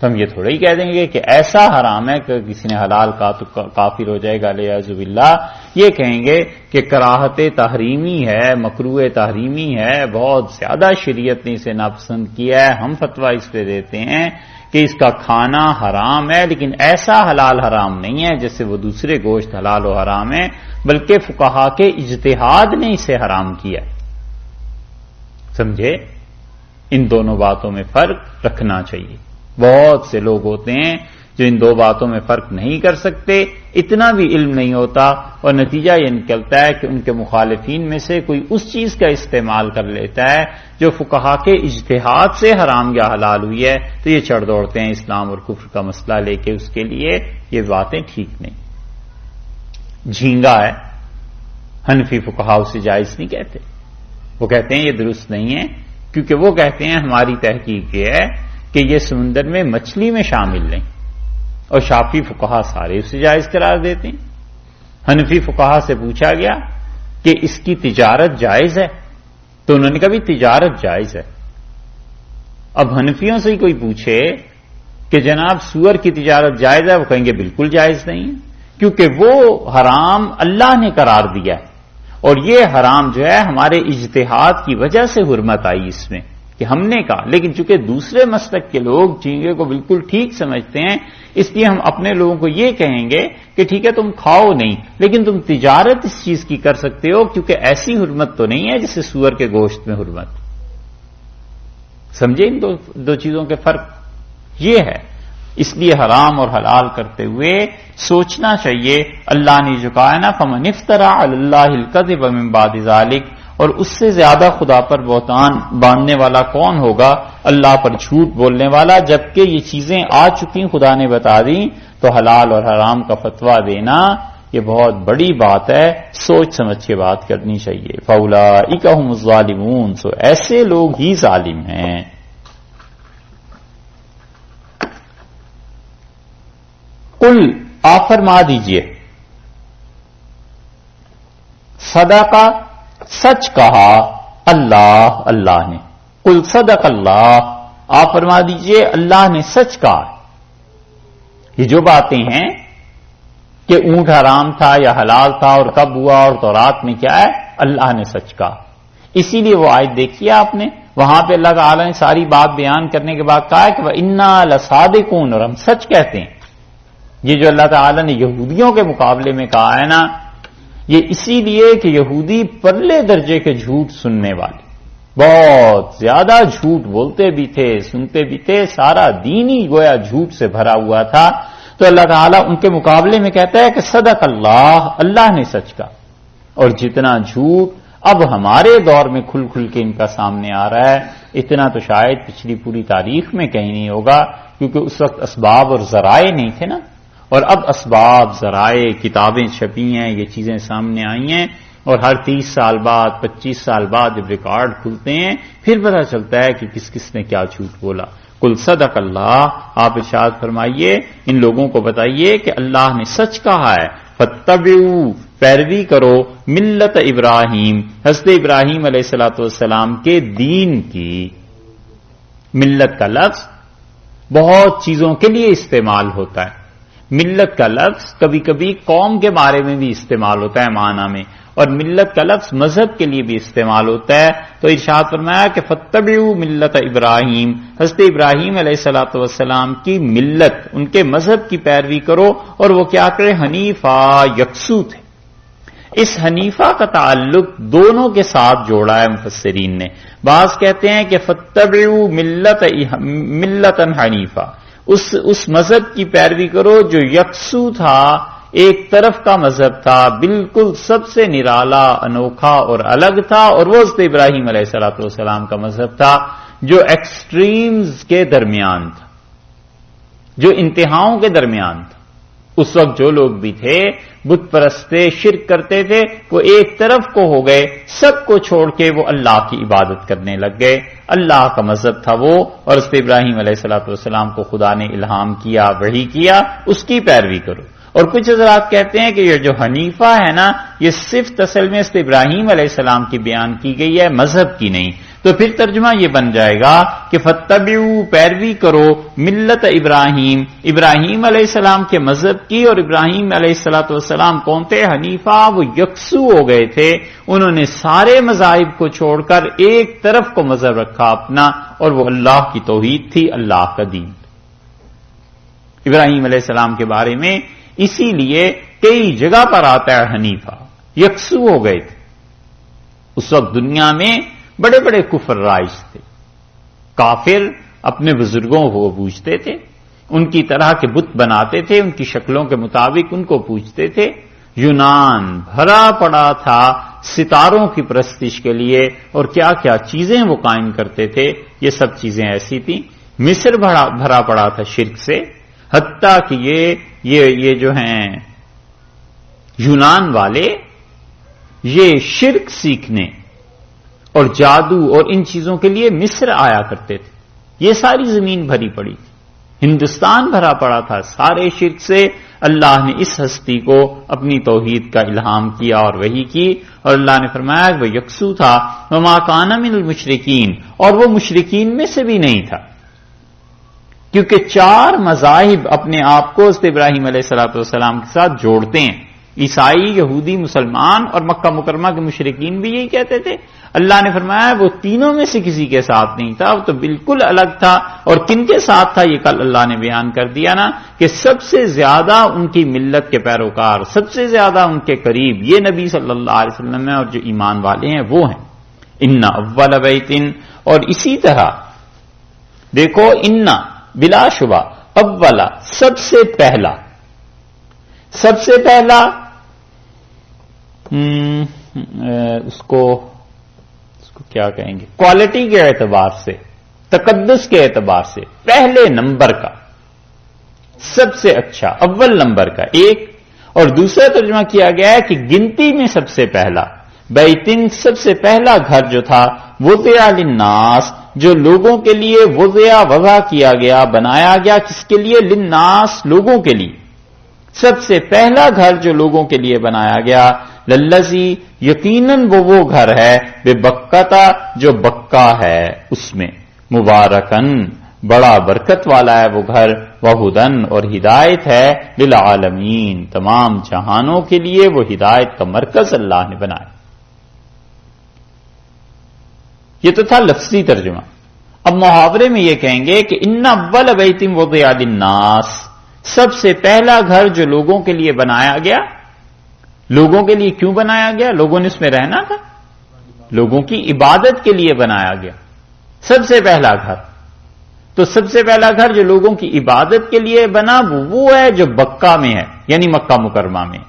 تو ہم یہ تھوڑا ہی کہہ دیں گے کہ ایسا حرام ہے کہ کسی نے حلال کہا تو کافر ہو جائے گا علیہ باللہ. یہ کہیں گے کہ کراہت تحریمی ہے، مکروہ تحریمی ہے، بہت زیادہ شریعت نے اسے ناپسند کیا ہے، ہم فتویٰ اس پہ دیتے ہیں کہ اس کا کھانا حرام ہے، لیکن ایسا حلال حرام نہیں ہے جیسے وہ دوسرے گوشت حلال و حرام ہے، بلکہ فقہا کے اجتہاد نے اسے حرام کیا. سمجھے؟ ان دونوں باتوں میں فرق رکھنا چاہیے. بہت سے لوگ ہوتے ہیں جو ان دو باتوں میں فرق نہیں کر سکتے، اتنا بھی علم نہیں ہوتا، اور نتیجہ یہ نکلتا ہے کہ ان کے مخالفین میں سے کوئی اس چیز کا استعمال کر لیتا ہے جو فقہا کے اجتہاد سے حرام یا حلال ہوئی ہے، تو یہ چڑھ دوڑتے ہیں اسلام اور کفر کا مسئلہ لے کے اس کے لیے. یہ باتیں ٹھیک نہیں. جھینگا ہے، حنفی فقہا اسے جائز نہیں کہتے، وہ کہتے ہیں یہ درست نہیں ہے، کیونکہ وہ کہتے ہیں ہماری تحقیق یہ ہے کہ یہ سمندر میں مچھلی میں شامل نہیں، اور شافعی فقہا سارے اسے جائز قرار دیتے ہیں. حنفی فقہا سے پوچھا گیا کہ اس کی تجارت جائز ہے، تو انہوں نے کہا بھی تجارت جائز ہے. اب حنفیوں سے ہی کوئی پوچھے کہ جناب سور کی تجارت جائز ہے، وہ کہیں گے بالکل جائز نہیں ہے، کیونکہ وہ حرام اللہ نے قرار دیا ہے، اور یہ حرام جو ہے ہمارے اجتہاد کی وجہ سے حرمت آئی اس میں کہ ہم نے کہا. لیکن چونکہ دوسرے مسلک کے لوگ جھینگے کو بالکل ٹھیک سمجھتے ہیں، اس لیے ہم اپنے لوگوں کو یہ کہیں گے کہ ٹھیک ہے تم کھاؤ نہیں، لیکن تم تجارت اس چیز کی کر سکتے ہو، کیونکہ ایسی حرمت تو نہیں ہے جیسے سور کے گوشت میں حرمت. سمجھے ان دو چیزوں کے فرق یہ ہے. اس لیے حرام اور حلال کرتے ہوئے سوچنا چاہیے. اللہ نے جو کہا ہے نا فمن افترى علی اللہ الکذب من بعد ذلک، اور اس سے زیادہ خدا پر بہتان باندھنے والا کون ہوگا، اللہ پر جھوٹ بولنے والا، جبکہ یہ چیزیں آ چکی خدا نے بتا دی. تو حلال اور حرام کا فتویٰ دینا یہ بہت بڑی بات ہے، سوچ سمجھ کے بات کرنی چاہیے. فاولئک هم الظالمون، سو ایسے لوگ ہی ظالم ہیں. قل آپ فرما دیجئے، صدقہ سچ کہا اللہ، اللہ نے. قل صدق اللہ، آپ فرما دیجئے اللہ نے سچ کہا. یہ جو باتیں ہیں کہ اونٹ حرام تھا یا حلال تھا اور کب ہوا اور تورات میں کیا ہے، اللہ نے سچ کہا. اسی لیے وہ آیت دیکھیے آپ نے، وہاں پہ اللہ تعالی نے ساری بات بیان کرنے کے بعد کہا ہے کہ وَإِنَّا لَصَادِقُونَ، اور ہم سچ کہتے ہیں. یہ جو اللہ تعالیٰ نے یہودیوں کے مقابلے میں کہا ہے نا، یہ اسی لیے کہ یہودی پرلے درجے کے جھوٹ سننے والے، بہت زیادہ جھوٹ بولتے بھی تھے، سنتے بھی تھے، سارا دین ہی گویا جھوٹ سے بھرا ہوا تھا. تو اللہ تعالیٰ ان کے مقابلے میں کہتا ہے کہ صدق اللہ، اللہ نے سچ کہا. اور جتنا جھوٹ اب ہمارے دور میں کھل کھل کے ان کا سامنے آ رہا ہے، اتنا تو شاید پچھلی پوری تاریخ میں کہیں نہیں ہوگا، کیونکہ اس وقت اسباب اور ذرائع نہیں تھے نا. اور اب اسباب، ذرائع، کتابیں چھپی ہیں، یہ چیزیں سامنے آئی ہیں، اور ہر 30 سال بعد 25 سال بعد جب ریکارڈ کھلتے ہیں پھر پتہ چلتا ہے کہ کس کس نے کیا جھوٹ بولا. قل صدق اللہ، آپ ارشاد فرمائیے ان لوگوں کو بتائیے کہ اللہ نے سچ کہا ہے. فاتبعوا، پیروی کرو، ملت ابراہیم، حضرت ابراہیم علیہ السلام کے دین کی. ملت کا لفظ بہت چیزوں کے لیے استعمال ہوتا ہے. ملت کا لفظ کبھی کبھی قوم کے بارے میں بھی استعمال ہوتا ہے معنی میں، اور ملت کا لفظ مذہب کے لیے بھی استعمال ہوتا ہے. تو ارشاد فرمایا کہ فاتبعوا ملت ابراہیم، حضرت ابراہیم علیہ السلام کی ملت، ان کے مذہب کی پیروی کرو. اور وہ کیا کرے، حنیفہ، یکسو تھے. اس حنیفہ کا تعلق دونوں کے ساتھ جوڑا ہے مفسرین نے. بعض کہتے ہیں کہ فاتبعوا ملتا حنیفہ، اس مذہب کی پیروی کرو جو یکسو تھا، ایک طرف کا مذہب تھا، بالکل سب سے نرالا، انوکھا اور الگ تھا. اور وہ حضرت ابراہیم علیہ السلام کا مذہب تھا جو ایکسٹریمز کے درمیان تھا، جو انتہاؤں کے درمیان تھا. اس وقت جو لوگ بھی تھے بت پرستے، شرک کرتے تھے، وہ ایک طرف کو ہو گئے، سب کو چھوڑ کے وہ اللہ کی عبادت کرنے لگ گئے. اللہ کا مذہب تھا وہ، اور حضرت ابراہیم علیہ السلام کو خدا نے الہام کیا، وحی کیا، اس کی پیروی کرو. اور کچھ حضرات کہتے ہیں کہ یہ جو حنیفہ ہے نا، یہ صرف اصل میں حضرت ابراہیم علیہ السلام کی بیان کی گئی ہے، مذہب کی نہیں. تو پھر ترجمہ یہ بن جائے گا کہ فتبعوا، پیروی کرو، ملت ابراہیم، ابراہیم علیہ السلام کے مذہب کی. اور ابراہیم علیہ السلام کون تھے؟ حنیفہ، وہ یکسو ہو گئے تھے. انہوں نے سارے مذاہب کو چھوڑ کر ایک طرف کو مذہب رکھا اپنا، اور وہ اللہ کی توحید تھی، اللہ کا دین. ابراہیم علیہ السلام کے بارے میں اسی لیے کئی جگہ پر آتا ہے حنیفہ، یکسو ہو گئے تھے. اس وقت دنیا میں بڑے بڑے کفر رائج تھے. کافر اپنے بزرگوں کو پوجتے تھے، ان کی طرح کے بت بناتے تھے، ان کی شکلوں کے مطابق ان کو پوجتے تھے. یونان بھرا پڑا تھا ستاروں کی پرستش کے لیے، اور کیا کیا چیزیں وہ قائم کرتے تھے. یہ سب چیزیں ایسی تھیں. مصر بھرا پڑا تھا شرک سے، حتیٰ کہ یہ جو ہیں یونان والے، یہ شرک سیکھنے اور جادو اور ان چیزوں کے لیے مصر آیا کرتے تھے. یہ ساری زمین بھری پڑی تھی، ہندوستان بھرا پڑا تھا سارے شرک سے. اللہ نے اس ہستی کو اپنی توحید کا الہام کیا اور وحی کی، اور اللہ نے فرمایا کہ وہ یکسو تھا. وما کان من المشرکین، اور وہ مشرکین میں سے بھی نہیں تھا، کیونکہ 4 مذاہب اپنے آپ کو حضرت ابراہیم علیہ السلام کے ساتھ جوڑتے ہیں. عیسائی، یہودی، مسلمان اور مکہ مکرمہ کے مشرکین بھی یہی کہتے تھے. اللہ نے فرمایا وہ تینوں میں سے کسی کے ساتھ نہیں تھا، وہ تو بالکل الگ تھا. اور کن کے ساتھ تھا یہ کل اللہ نے بیان کر دیا نا، کہ سب سے زیادہ ان کی ملت کے پیروکار، سب سے زیادہ ان کے قریب یہ نبی صلی اللہ علیہ وسلم ہے، اور جو ایمان والے ہیں وہ ہیں. ان اول بیت، اور اسی طرح دیکھو انا بلا شبہ، اولا سب سے پہلا اس کو کیا کہیں گے، کوالٹی کے اعتبار سے، تقدس کے اعتبار سے پہلے نمبر کا، سب سے اچھا، اول نمبر کا ایک. اور دوسرا ترجمہ کیا گیا ہے کہ گنتی میں سب سے پہلا. بیتن، سب سے پہلا گھر جو تھا، وضع للناس، جو لوگوں کے لیے وضع کیا گیا، بنایا گیا. کس کے لیے؟ للناس، لوگوں کے لیے. سب سے پہلا گھر جو لوگوں کے لیے بنایا گیا، للذی، یقیناً وہ گھر ہے، بے بکتا، جو بکا ہے، اس میں مبارکن، بڑا برکت والا ہے وہ گھر، وہدن، اور ہدایت ہے، للعالمین، تمام جہانوں کے لیے وہ ہدایت کا مرکز اللہ نے بنایا. یہ تو تھا لفظی ترجمہ. اب محاورے میں یہ کہیں گے کہ ان اول بیت وضع للناس، سب سے پہلا گھر جو لوگوں کے لیے بنایا گیا. لوگوں کے لیے کیوں بنایا گیا؟ لوگوں نے اس میں رہنا تھا، لوگوں کی عبادت کے لیے بنایا گیا سب سے پہلا گھر. تو سب سے پہلا گھر جو لوگوں کی عبادت کے لیے بنا وہ ہے جو بکہ میں ہے، یعنی مکہ مکرمہ میں.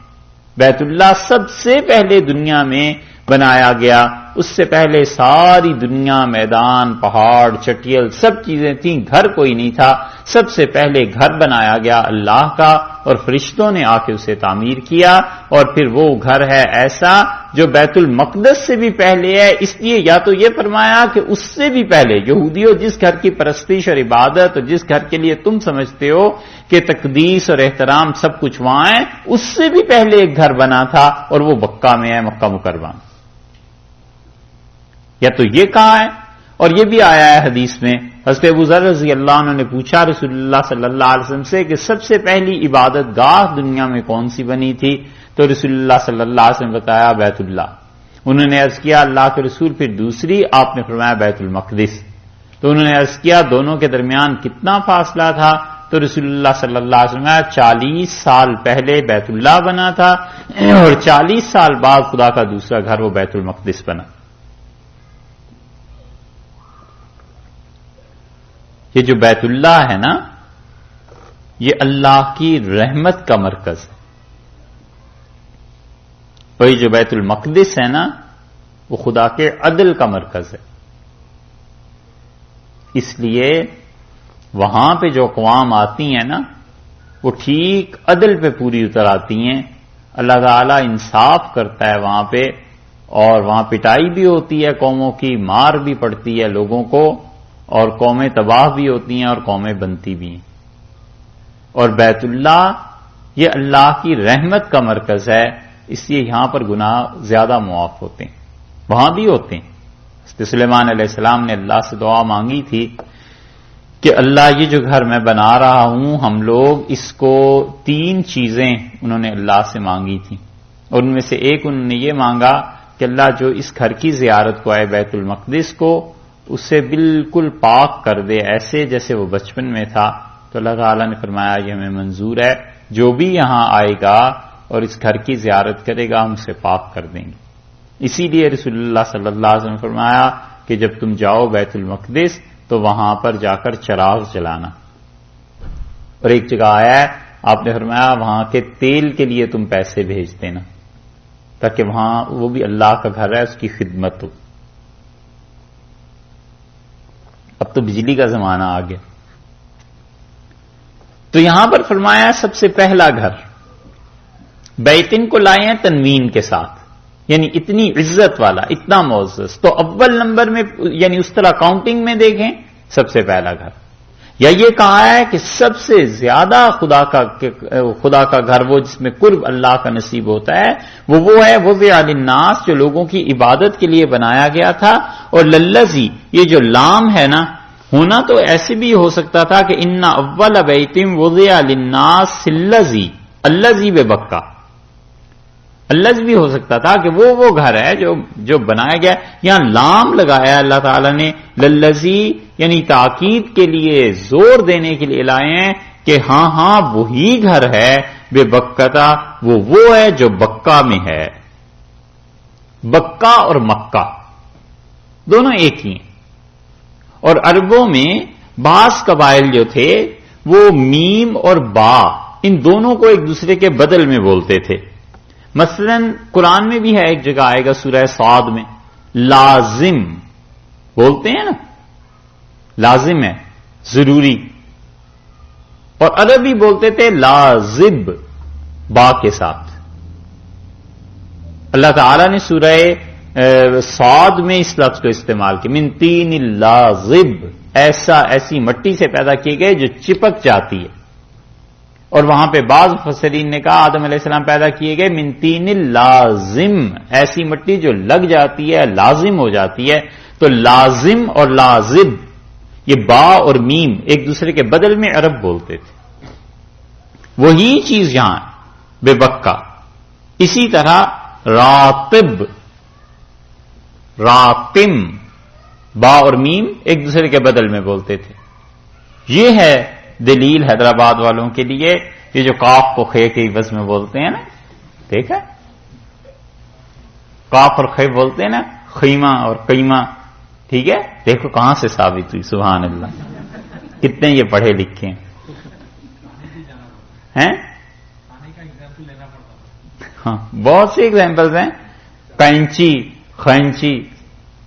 بیت اللہ سب سے پہلے دنیا میں بنایا گیا. اس سے پہلے ساری دنیا، میدان، پہاڑ، چٹیل، سب چیزیں تھیں، گھر کوئی نہیں تھا. سب سے پہلے گھر بنایا گیا اللہ کا، اور فرشتوں نے آ کے اسے تعمیر کیا. اور پھر وہ گھر ہے ایسا جو بیت المقدس سے بھی پہلے ہے. اس لیے یا تو یہ فرمایا کہ اس سے بھی پہلے، یہودیوں جس گھر کی پرستش اور عبادت اور جس گھر کے لیے تم سمجھتے ہو کہ تقدیس اور احترام سب کچھ وہاں ہے، اس سے بھی پہلے ایک گھر بنا تھا، اور وہ مکہ میں ہے، مکہ مکرمہ. یا تو یہ کہا ہے، اور یہ بھی آیا ہے حدیث میں، حضرت ابو ذر رضی اللہ عنہ نے پوچھا رسول اللہ صلی اللہ علیہ وسلم سے کہ سب سے پہلی عبادت گاہ دنیا میں کون سی بنی تھی؟ تو رسول اللہ صلی اللہ علیہ وسلم بتایا بیت اللہ. انہوں نے عرض کیا اللہ کے رسول پھر دوسری؟ آپ نے فرمایا بیت المقدس. تو انہوں نے عرض کیا دونوں کے درمیان کتنا فاصلہ تھا؟ تو رسول اللہ صلی اللہ علیہ وسلم 40 سال پہلے بیت اللہ بنا تھا، اور 40 سال بعد خدا کا دوسرا گھر وہ بیت المقدس بنا. یہ جو بیت اللہ ہے نا، یہ اللہ کی رحمت کا مرکز ہے. اور یہ جو بیت المقدس ہے نا، وہ خدا کے عدل کا مرکز ہے. اس لیے وہاں پہ جو اقوام آتی ہیں نا، وہ ٹھیک عدل پہ پوری اتر آتی ہیں. اللہ تعالیٰ انصاف کرتا ہے وہاں پہ، اور وہاں پٹائی بھی ہوتی ہے قوموں کی، مار بھی پڑتی ہے لوگوں کو، اور قومیں تباہ بھی ہوتی ہیں اور قومیں بنتی بھی ہیں. اور بیت اللہ یہ اللہ کی رحمت کا مرکز ہے، اس لیے یہاں پر گناہ زیادہ معاف ہوتے ہیں. وہاں بھی ہوتے ہیں سلیمان علیہ السلام نے اللہ سے دعا مانگی تھی کہ اللہ یہ جو گھر میں بنا رہا ہوں ہم لوگ اس کو 3 چیزیں انہوں نے اللہ سے مانگی تھی، اور ان میں سے ایک انہوں نے یہ مانگا کہ اللہ جو اس گھر کی زیارت کو آئے بیت المقدس کو اسے بالکل پاک کر دے ایسے جیسے وہ بچپن میں تھا. تو اللہ تعالیٰ نے فرمایا یہ ہمیں منظور ہے، جو بھی یہاں آئے گا اور اس گھر کی زیارت کرے گا ہم اسے پاک کر دیں گے. اسی لیے رسول اللہ صلی اللہ علیہ وسلم نے فرمایا کہ جب تم جاؤ بیت المقدس تو وہاں پر جا کر چراغ جلانا. اور ایک جگہ آیا ہے آپ نے فرمایا وہاں کے تیل کے لیے تم پیسے بھیج دینا تاکہ وہاں وہ بھی اللہ کا گھر ہے اس کی خدمت ہو. اب تو بجلی کا زمانہ آ گیا. تو یہاں پر فرمایا سب سے پہلا گھر بیتن کو لائے ہیں تنوین کے ساتھ، یعنی اتنی عزت والا، اتنا معزز. تو اول نمبر میں یعنی اس طرح کاؤنٹنگ میں دیکھیں سب سے پہلا گھر. یا یہ کہا ہے کہ سب سے زیادہ خدا کا گھر وہ جس میں قرب اللہ کا نصیب ہوتا ہے وہ ہے وضع للناس، جو لوگوں کی عبادت کے لیے بنایا گیا تھا. اور للذی یہ جو لام ہے نا، ہونا تو ایسے بھی ہو سکتا تھا کہ ان اول بیت وضع للناس الذی، الذی بے بکا، اللہ بھی ہو سکتا تھا کہ وہ گھر ہے جو بنایا گیا. یہاں لام لگایا اللہ تعالیٰ نے للذی، یعنی تاکید کے لیے زور دینے کے لیے لائے ہیں کہ ہاں وہی گھر ہے بے بکتا، وہ ہے جو بکا میں ہے. بکا اور مکہ دونوں ایک ہی ہیں. اور عربوں میں بعض قبائل جو تھے وہ میم اور با ان دونوں کو ایک دوسرے کے بدل میں بولتے تھے. مثلا قرآن میں بھی ہے، ایک جگہ آئے گا سورہ صاد میں لازم بولتے ہیں نا، لازم ہے ضروری. اور عربی بولتے تھے لازب با کے ساتھ. اللہ تعالی نے سورہ صاد میں اس لفظ کو استعمال کیا، من تین لازب، ایسی مٹی سے پیدا کیے گئے جو چپک جاتی ہے. اور وہاں پہ بعض مفسرین نے کہا آدم علیہ السلام پیدا کیے گئے من تین لازم، ایسی مٹی جو لگ جاتی ہے لازم ہو جاتی ہے. تو لازم اور لازب یہ با اور میم ایک دوسرے کے بدل میں عرب بولتے تھے. وہی چیز یہاں بے بکا. اسی طرح راتب، راتم، با اور میم ایک دوسرے کے بدل میں بولتے تھے. یہ ہے دلیل حیدرآباد والوں کے لیے، یہ جو کاف کو خے کے عوض میں بولتے ہیں نا، دیکھا کاف اور خے بولتے ہیں نا، خیمہ اور قیمہ. ٹھیک ہے، دیکھو کہاں سے ثابت ہوئی، سبحان اللہ، کتنے یہ پڑھے لکھے ہیں. ہاں بہت سے ایگزامپلز ہیں، کینچی، خینچی،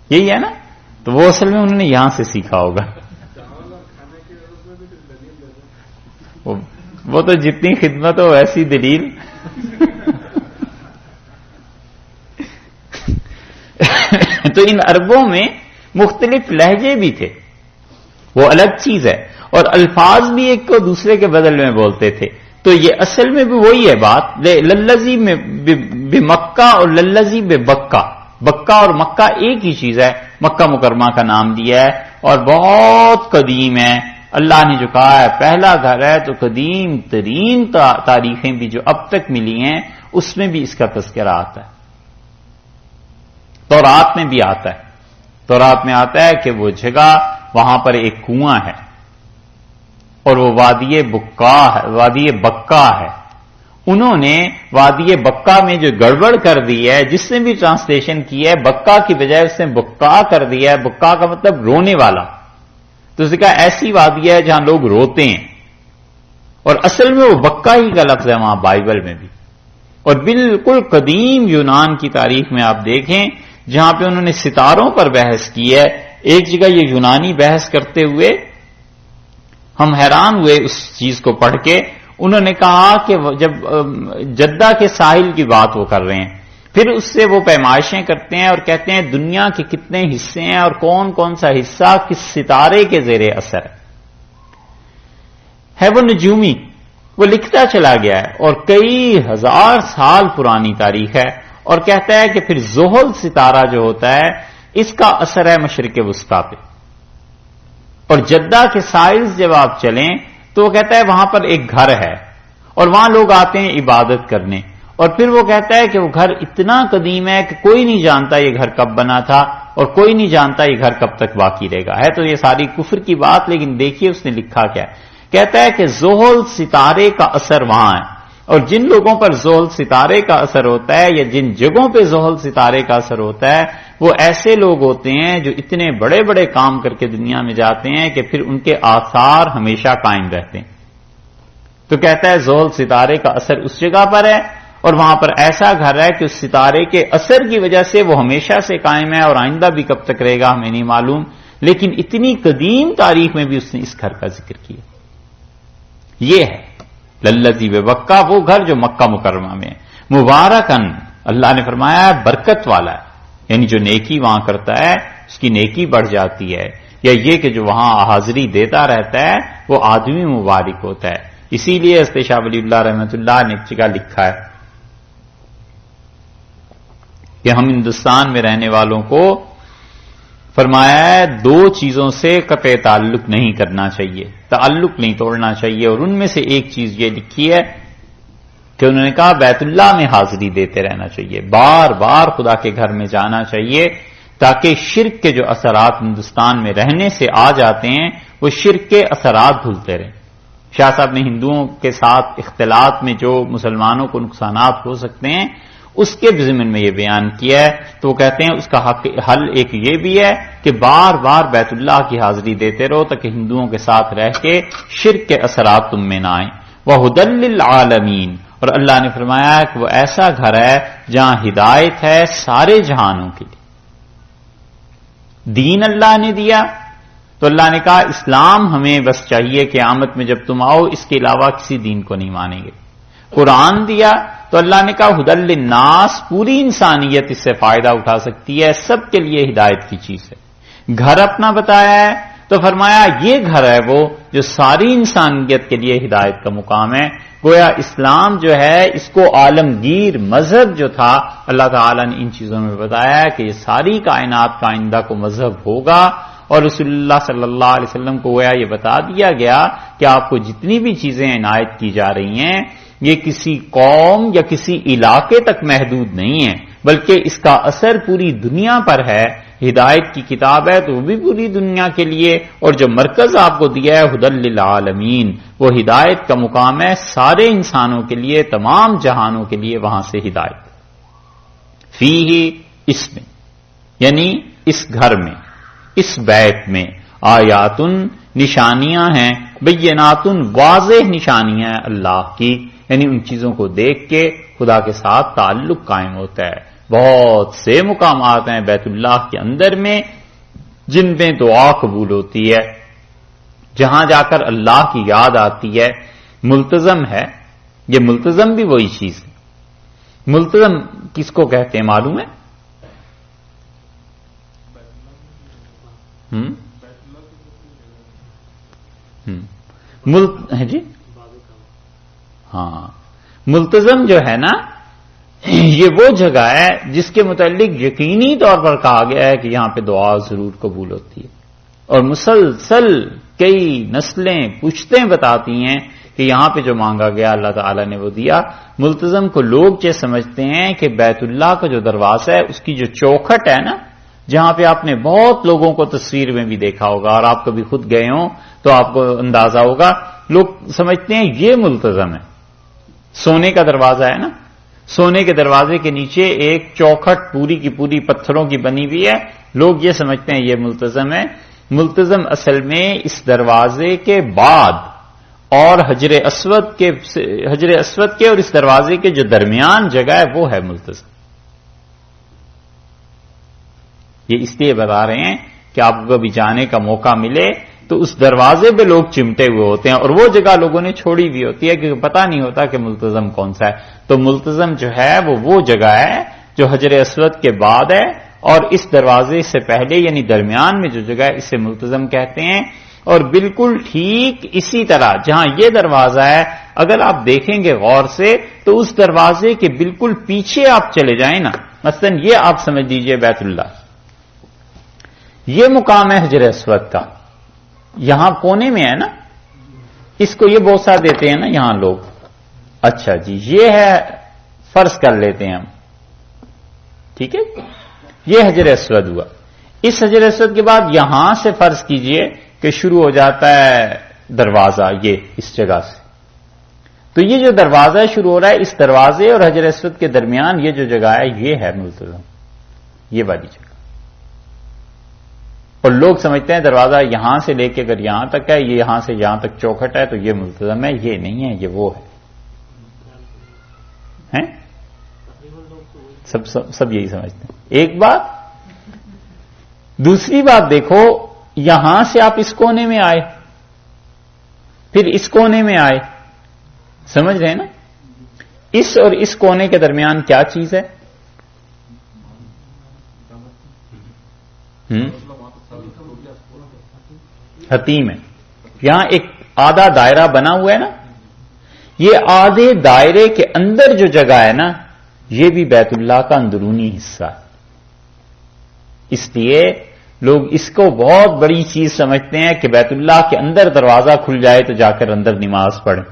یہی ہے نا. تو وہ اصل میں انہوں نے یہاں سے سیکھا ہوگا. وہ تو جتنی خدمت ہو ویسی دلیل. تو ان عربوں میں مختلف لہجے بھی تھے، وہ الگ چیز ہے. اور الفاظ بھی ایک کو دوسرے کے بدل میں بولتے تھے. تو یہ اصل میں بھی وہی ہے بات. للذی میں بے مکہ اور للذی بے بکہ، بکہ اور مکہ ایک ہی چیز ہے. مکہ مکرمہ کا نام دیا ہے اور بہت قدیم ہے. اللہ نے جو کہا ہے پہلا گھر ہے تو قدیم ترین تاریخیں بھی جو اب تک ملی ہیں اس میں بھی اس کا تذکرہ آتا ہے. تورات میں بھی آتا ہے. تورات میں آتا ہے کہ وہ جگہ وہاں پر ایک کنواں ہے اور وہ وادی بکا ہے. انہوں نے وادی بکا میں جو گڑبڑ کر دی ہے، جس نے بھی ٹرانسلیشن کی ہے بکا کی بجائے اس نے بکا کر دیا ہے. بکا کا مطلب رونے والا. تو اس نے کہا ایسی وادی ہے جہاں لوگ روتے ہیں، اور اصل میں وہ بکا ہی کا لفظ ہے وہاں بائبل میں بھی. اور بالکل قدیم یونان کی تاریخ میں آپ دیکھیں جہاں پہ انہوں نے ستاروں پر بحث کی ہے. ایک جگہ یہ یونانی بحث کرتے ہوئے ہم حیران ہوئے اس چیز کو پڑھ کے. انہوں نے کہا کہ جب جدہ کے ساحل کی بات وہ کر رہے ہیں، پھر اس سے وہ پیمائشیں کرتے ہیں اور کہتے ہیں دنیا کے کتنے حصے ہیں اور کون کون سا حصہ کس ستارے کے زیر اثر ہے. وہ نجومی، وہ لکھتا چلا گیا ہے اور کئی ہزار سال پرانی تاریخ ہے. اور کہتا ہے کہ پھر زحل ستارہ جو ہوتا ہے اس کا اثر ہے مشرق وسطیٰ پہ. اور جدہ کے سائلز جب آپ چلیں تو وہ کہتا ہے وہاں پر ایک گھر ہے اور وہاں لوگ آتے ہیں عبادت کرنے، اور پھر وہ کہتا ہے کہ وہ گھر اتنا قدیم ہے کہ کوئی نہیں جانتا یہ گھر کب بنا تھا اور کوئی نہیں جانتا یہ گھر کب تک باقی رہے گا. ہے تو یہ ساری کفر کی بات، لیکن دیکھیے اس نے لکھا کیا ہے. کہتا ہے کہ زحل ستارے کا اثر وہاں ہے، اور جن لوگوں پر زحل ستارے کا اثر ہوتا ہے یا جن جگہوں پہ زحل ستارے کا اثر ہوتا ہے وہ ایسے لوگ ہوتے ہیں جو اتنے بڑے بڑے کام کر کے دنیا میں جاتے ہیں کہ پھر ان کے آثار ہمیشہ قائم رہتے ہیں. تو کہتا ہے زحل ستارے کا اثر اس جگہ پر ہے اور وہاں پر ایسا گھر ہے کہ اس ستارے کے اثر کی وجہ سے وہ ہمیشہ سے قائم ہے اور آئندہ بھی کب تک رہے گا ہمیں نہیں معلوم، لیکن اتنی قدیم تاریخ میں بھی اس نے اس گھر کا ذکر کیا. یہ ہے للذی ببکہ، وہ گھر جو مکہ مکرمہ میں ہے. مبارکن، اللہ نے فرمایا ہے برکت والا ہے، یعنی جو نیکی وہاں کرتا ہے اس کی نیکی بڑھ جاتی ہے، یا یہ کہ جو وہاں حاضری دیتا رہتا ہے وہ آدمی مبارک ہوتا ہے. اسی لیے حضرت شاہ ولی اللہ رحمۃ اللہ نے ایک جگہ لکھا ہے کہ ہم ہندوستان میں رہنے والوں کو فرمایا ہے دو چیزوں سے قطع تعلق نہیں کرنا چاہیے، تعلق نہیں توڑنا چاہیے، اور ان میں سے ایک چیز یہ لکھی ہے کہ انہوں نے کہا بیت اللہ میں حاضری دیتے رہنا چاہیے، بار بار خدا کے گھر میں جانا چاہیے تاکہ شرک کے جو اثرات ہندوستان میں رہنے سے آ جاتے ہیں وہ شرک کے اثرات دھلتے رہیں. شاہ صاحب نے ہندوؤں کے ساتھ اختلاط میں جو مسلمانوں کو نقصانات ہو سکتے ہیں اس کے ضمن میں یہ بیان کیا ہے. تو وہ کہتے ہیں اس کا حل ایک یہ بھی ہے کہ بار بار بیت اللہ کی حاضری دیتے رہو تاکہ ہندوؤں کے ساتھ رہ کے شرک کے اثرات تم میں نہ آئیں. وَهُدًى لِّلْعَالَمِينَ، اور اللہ نے فرمایا کہ وہ ایسا گھر ہے جہاں ہدایت ہے سارے جہانوں کے لیے. دین اللہ نے دیا تو اللہ نے کہا اسلام ہمیں بس چاہیے کہ قیامت میں جب تم آؤ اس کے علاوہ کسی دین کو نہیں مانیں گے. قرآن دیا تو اللہ نے کہا ہدی للناس، پوری انسانیت اس سے فائدہ اٹھا سکتی ہے، سب کے لیے ہدایت کی چیز ہے. گھر اپنا بتایا ہے تو فرمایا یہ گھر ہے وہ جو ساری انسانیت کے لیے ہدایت کا مقام ہے. گویا اسلام جو ہے اس کو عالمگیر مذہب جو تھا اللہ تعالیٰ نے ان چیزوں میں بتایا ہے کہ یہ ساری کائنات کا آئندہ کو مذہب ہوگا، اور رسول اللہ صلی اللہ علیہ وسلم کو گویا یہ بتا دیا گیا کہ آپ کو جتنی بھی چیزیں عنایت کی جا رہی ہیں یہ کسی قوم یا کسی علاقے تک محدود نہیں ہے، بلکہ اس کا اثر پوری دنیا پر ہے. ہدایت کی کتاب ہے تو وہ بھی پوری دنیا کے لیے، اور جو مرکز آپ کو دیا ہے ہدی للعالمین، وہ ہدایت کا مقام ہے سارے انسانوں کے لیے، تمام جہانوں کے لیے وہاں سے ہدایت. فیہ، اس میں یعنی اس گھر میں، اس بیت میں، آیاتن، نشانیاں ہیں، بیناتن، واضح نشانیاں ہیں اللہ کی، یعنی ان چیزوں کو دیکھ کے خدا کے ساتھ تعلق قائم ہوتا ہے. بہت سے مقامات ہیں بیت اللہ کے اندر میں جن میں دعا قبول ہوتی ہے، جہاں جا کر اللہ کی یاد آتی ہے. ملتزم ہے، یہ ملتزم بھی وہی چیز ہے. ملتزم کس کو کہتے ہیں معلوم ہے؟ جی ہاں، ملتزم جو ہے نا یہ وہ جگہ ہے جس کے متعلق یقینی طور پر کہا گیا ہے کہ یہاں پہ دعا ضرور قبول ہوتی ہے، اور مسلسل کئی نسلیں پوچھتیں بتاتی ہیں کہ یہاں پہ جو مانگا گیا اللہ تعالیٰ نے وہ دیا. ملتزم کو لوگ یہ سمجھتے ہیں کہ بیت اللہ کا جو دروازہ ہے اس کی جو چوکھٹ ہے نا، جہاں پہ آپ نے بہت لوگوں کو تصویر میں بھی دیکھا ہوگا اور آپ کبھی خود گئے ہوں تو آپ کو اندازہ ہوگا، لوگ سمجھتے ہیں یہ ملتزم ہے. سونے کا دروازہ ہے نا، سونے کے دروازے کے نیچے ایک چوکھٹ پوری کی پوری پتھروں کی بنی ہوئی ہے، لوگ یہ سمجھتے ہیں یہ ملتزم ہے. ملتزم اصل میں اس دروازے کے بعد اور حجر اسود کے اور اس دروازے کے جو درمیان جگہ ہے وہ ہے ملتزم. یہ اس لیے بتا رہے ہیں کہ آپ کو کبھی جانے کا موقع ملے تو اس دروازے پہ لوگ چمٹے ہوئے ہوتے ہیں، اور وہ جگہ لوگوں نے چھوڑی ہوئی ہوتی ہے کیونکہ پتہ نہیں ہوتا کہ ملتزم کون سا ہے. تو ملتزم جو ہے وہ جگہ ہے جو حجر اسود کے بعد ہے اور اس دروازے سے پہلے، یعنی درمیان میں جو جگہ ہے اسے ملتزم کہتے ہیں. اور بالکل ٹھیک اسی طرح جہاں یہ دروازہ ہے اگر آپ دیکھیں گے غور سے تو اس دروازے کے بالکل پیچھے آپ چلے جائیں نا، مثلا یہ آپ سمجھ لیجئے بیت اللہ، یہ مقام ہے حجر اسود کا، یہاں کونے میں ہے نا، اس کو یہ بوسہ دیتے ہیں نا یہاں لوگ. اچھا جی، یہ ہے، فرض کر لیتے ہیں ہم، ٹھیک ہے، یہ حجر اسود ہوا. اس حجر اسود کے بعد یہاں سے فرض کیجئے کہ شروع ہو جاتا ہے دروازہ، یہ اس جگہ سے. تو یہ جو دروازہ شروع ہو رہا ہے، اس دروازے اور حجر اسود کے درمیان یہ جو جگہ ہے، یہ ہے ملتزم، یہ والی جگہ. اور لوگ سمجھتے ہیں دروازہ یہاں سے لے کے اگر یہاں تک ہے، یہ یہاں سے یہاں تک چوکھٹ ہے تو یہ ملتزم ہے. یہ نہیں ہے، یہ وہ ہے. سب یہی سمجھتے ہیں. ایک بات. دوسری بات دیکھو، یہاں سے آپ اس کونے میں آئے، پھر اس کونے میں آئے، سمجھ رہے ہیں نا؟ اس اور اس کونے کے درمیان کیا چیز ہے؟ حتیم ہے. یہاں ایک آدھا دائرہ بنا ہوا ہے نا، یہ آدھے دائرے کے اندر جو جگہ ہے نا، یہ بھی بیت اللہ کا اندرونی حصہ ہے. اس لیے لوگ اس کو بہت بڑی چیز سمجھتے ہیں کہ بیت اللہ کے اندر دروازہ کھل جائے تو جا کر اندر نماز پڑھیں.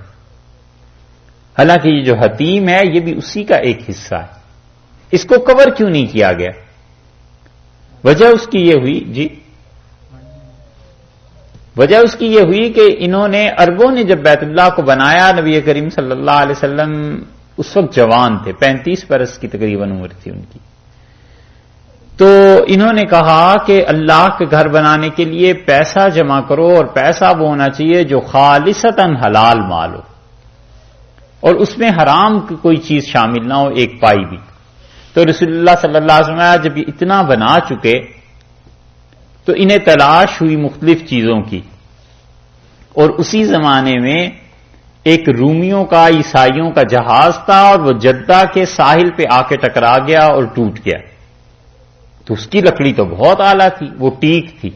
حالانکہ یہ جو حتیم ہے یہ بھی اسی کا ایک حصہ ہے. اس کو کور کیوں نہیں کیا گیا؟ وجہ اس کی یہ ہوئی جی، وجہ اس کی یہ ہوئی کہ انہوں نے، عربوں نے جب بیت اللہ کو بنایا، نبی کریم صلی اللہ علیہ وسلم اس وقت جوان تھے، 35 برس کی تقریباً عمر تھی ان کی. تو انہوں نے کہا کہ اللہ کے گھر بنانے کے لیے پیسہ جمع کرو، اور پیسہ وہ ہونا چاہیے جو خالصتاً حلال مال ہو، اور اس میں حرام کی کوئی چیز شامل نہ ہو، ایک پائی بھی. تو رسول اللہ صلی اللہ علیہ وسلم جب یہ اتنا بنا چکے تو انہیں تلاش ہوئی مختلف چیزوں کی، اور اسی زمانے میں ایک رومیوں کا، عیسائیوں کا جہاز تھا، اور وہ جدہ کے ساحل پہ آ کے ٹکرا گیا اور ٹوٹ گیا. تو اس کی لکڑی تو بہت اعلیٰ تھی، وہ ٹیک تھی.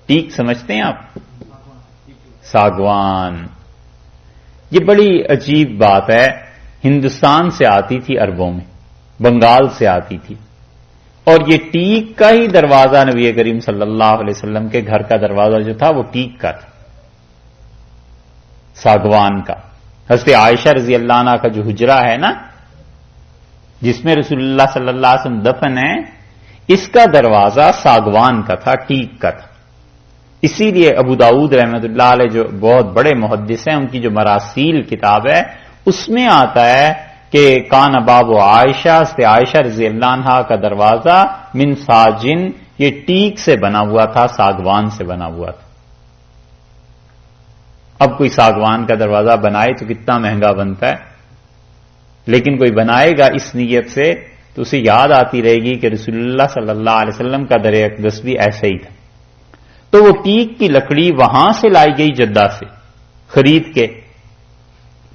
ٹیک سمجھتے ہیں آپ؟ ساگوان. یہ بڑی عجیب بات ہے، ہندوستان سے آتی تھی، عربوں میں بنگال سے آتی تھی، اور یہ ٹیک کا ہی دروازہ نبی کریم صلی اللہ علیہ وسلم کے گھر کا دروازہ جو تھا وہ ٹیک کا تھا، ساگوان کا. حضرت عائشہ رضی اللہ عنہ کا جو حجرہ ہے نا، جس میں رسول اللہ صلی اللہ علیہ وسلم دفن ہے، اس کا دروازہ ساگوان کا تھا، ٹیک کا تھا. اسی لیے ابو داؤد رحمۃ اللہ علیہ جو بہت بڑے محدث ہیں، ان کی جو مراسیل کتاب ہے اس میں آتا ہے کہ کان باب عائشہ، سے عائشہ رضی اللہ عنہا کا دروازہ من ساجن، یہ ٹیک سے بنا ہوا تھا، ساگوان سے بنا ہوا تھا. اب کوئی ساگوان کا دروازہ بنائے تو کتنا مہنگا بنتا ہے، لیکن کوئی بنائے گا اس نیت سے تو اسے یاد آتی رہے گی کہ رسول اللہ صلی اللہ علیہ وسلم کا در اقدس بھی ایسا ہی تھا. تو وہ ٹیک کی لکڑی وہاں سے لائی گئی، جدہ سے خرید کے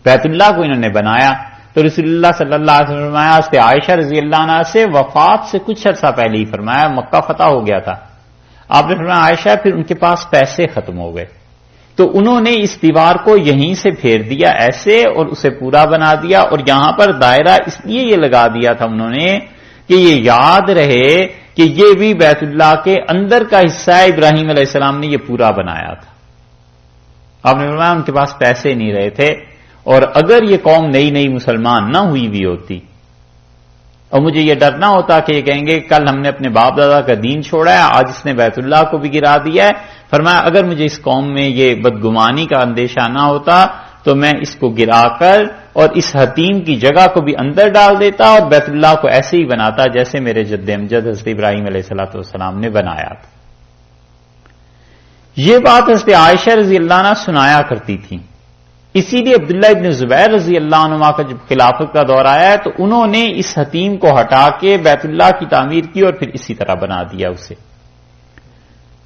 بیت اللہ کو انہوں نے بنایا. تو رسول اللہ صلی اللہ علیہ وسلم فرمایا، سے عائشہ رضی اللہ عنہ سے وفات سے کچھ عرصہ پہلے ہی فرمایا، مکہ فتح ہو گیا تھا. آپ نے فرمایا عائشہ پھر ان کے پاس پیسے ختم ہو گئے، تو انہوں نے اس دیوار کو یہیں سے پھیر دیا ایسے، اور اسے پورا بنا دیا، اور یہاں پر دائرہ اس لیے یہ لگا دیا تھا انہوں نے کہ یہ یاد رہے کہ یہ بھی بیت اللہ کے اندر کا حصہ ہے، ابراہیم علیہ السلام نے یہ پورا بنایا تھا. آپ نے فرمایا ان کے پاس پیسے نہیں رہے تھے، اور اگر یہ قوم نئی نئی مسلمان نہ ہوئی بھی ہوتی، اور مجھے یہ ڈر نہ ہوتا کہ یہ کہیں گے کل ہم نے اپنے باپ دادا کا دین چھوڑا ہے، آج اس نے بیت اللہ کو بھی گرا دیا ہے. فرمایا اگر مجھے اس قوم میں یہ بدگمانی کا اندیشہ نہ ہوتا تو میں اس کو گرا کر اور اس حتیم کی جگہ کو بھی اندر ڈال دیتا، اور بیت اللہ کو ایسے ہی بناتا جیسے میرے جد امجد حضرت ابراہیم علیہ السلام نے بنایا تھا. یہ بات حضرت عائشہ رضی اللہ عنہ سنایا کرتی تھی. اسی لیے عبداللہ ابن زبیر رضی اللہ عنہ کا جب خلافت کا دور آیا ہے تو انہوں نے اس حتیم کو ہٹا کے بیت اللہ کی تعمیر کی، اور پھر اسی طرح بنا دیا اسے.